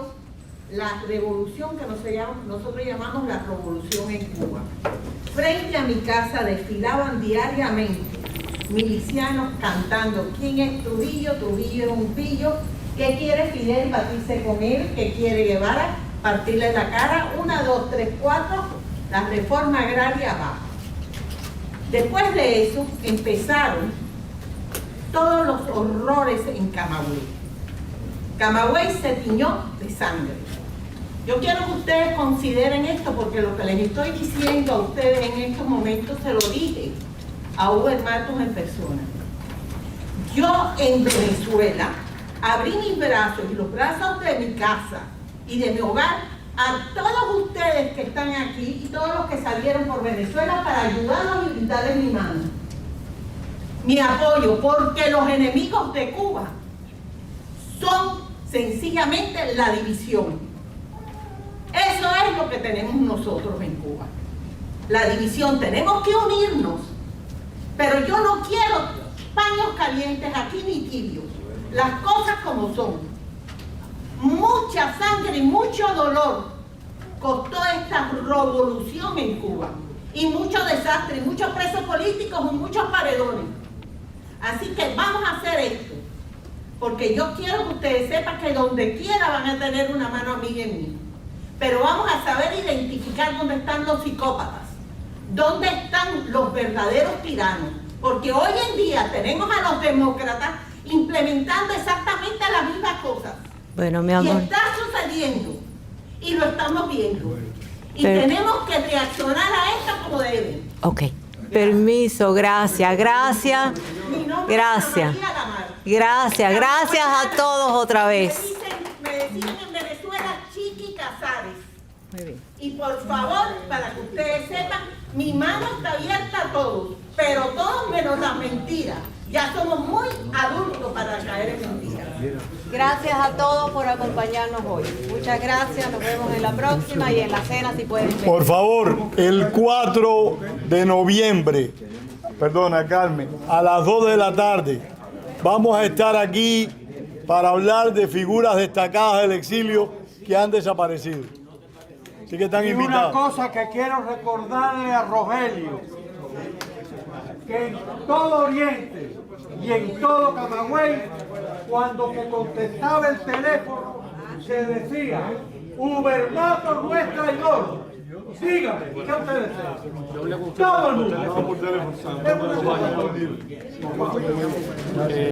la revolución que nosotros llamamos la revolución en Cuba. Frente a mi casa desfilaban diariamente milicianos cantando: ¿quién es Trujillo? Trujillo es un pillo. ¿Qué quiere Fidel? Batirse con él. ¿Qué quiere Guevara? Partirle la cara. 1, 2, 3, 4. La reforma agraria va. Después de eso empezaron todos los horrores en Camagüey. Camagüey se tiñó de sangre. Yo quiero que ustedes consideren esto porque lo que les estoy diciendo a ustedes en estos momentos se lo dije a Uber Matos en persona. Yo en Venezuela abrí mis brazos y los brazos de mi casa y de mi hogar a todos ustedes que están aquí y todos los que salieron por Venezuela para ayudarlos y brindarles mi mano, mi apoyo, porque los enemigos de Cuba son sencillamente la división. Eso es lo que tenemos nosotros en Cuba, la división. Tenemos que unirnos, pero yo no quiero paños calientes aquí ni tibios, las cosas como son. Mucha sangre y mucho dolor costó esta revolución en Cuba, y mucho desastre, y muchos presos políticos y muchos paredones. Así que vamos a hacer esto, porque yo quiero que ustedes sepan que donde quiera van a tener una mano amiga en mí. Pero vamos a saber identificar dónde están los psicópatas, dónde están los verdaderos tiranos, porque hoy en día tenemos a los demócratas implementando exactamente las mismas cosas. Bueno, mi amor. Y está sucediendo, y lo estamos viendo. Y Pero tenemos que reaccionar a esto como deben. Ok. Permiso, gracias. Mi nombre es Gracias. María Lamar. Gracias a todos otra vez. Me decían en Venezuela Chiqui Casares. Muy bien. Y por favor, para que ustedes sepan, mi mano está abierta a todos, pero todos menos las mentiras. Ya somos muy adultos para caer en mentiras. Gracias a todos por acompañarnos hoy. Muchas gracias, nos vemos en la próxima y en la cena si pueden venir. Por favor, el 4 de noviembre, perdona Carmen, a las 2 de la tarde, vamos a estar aquí para hablar de figuras destacadas del exilio que han desaparecido. Así que están Y una invitados. cosa que quiero recordarle a Rogelio, que en todo Oriente y en todo Camagüey, cuando que contestaba el teléfono, se decía, Uber Matos no es traidor. Dígame, ¿qué ustedes desean? Todo el mundo.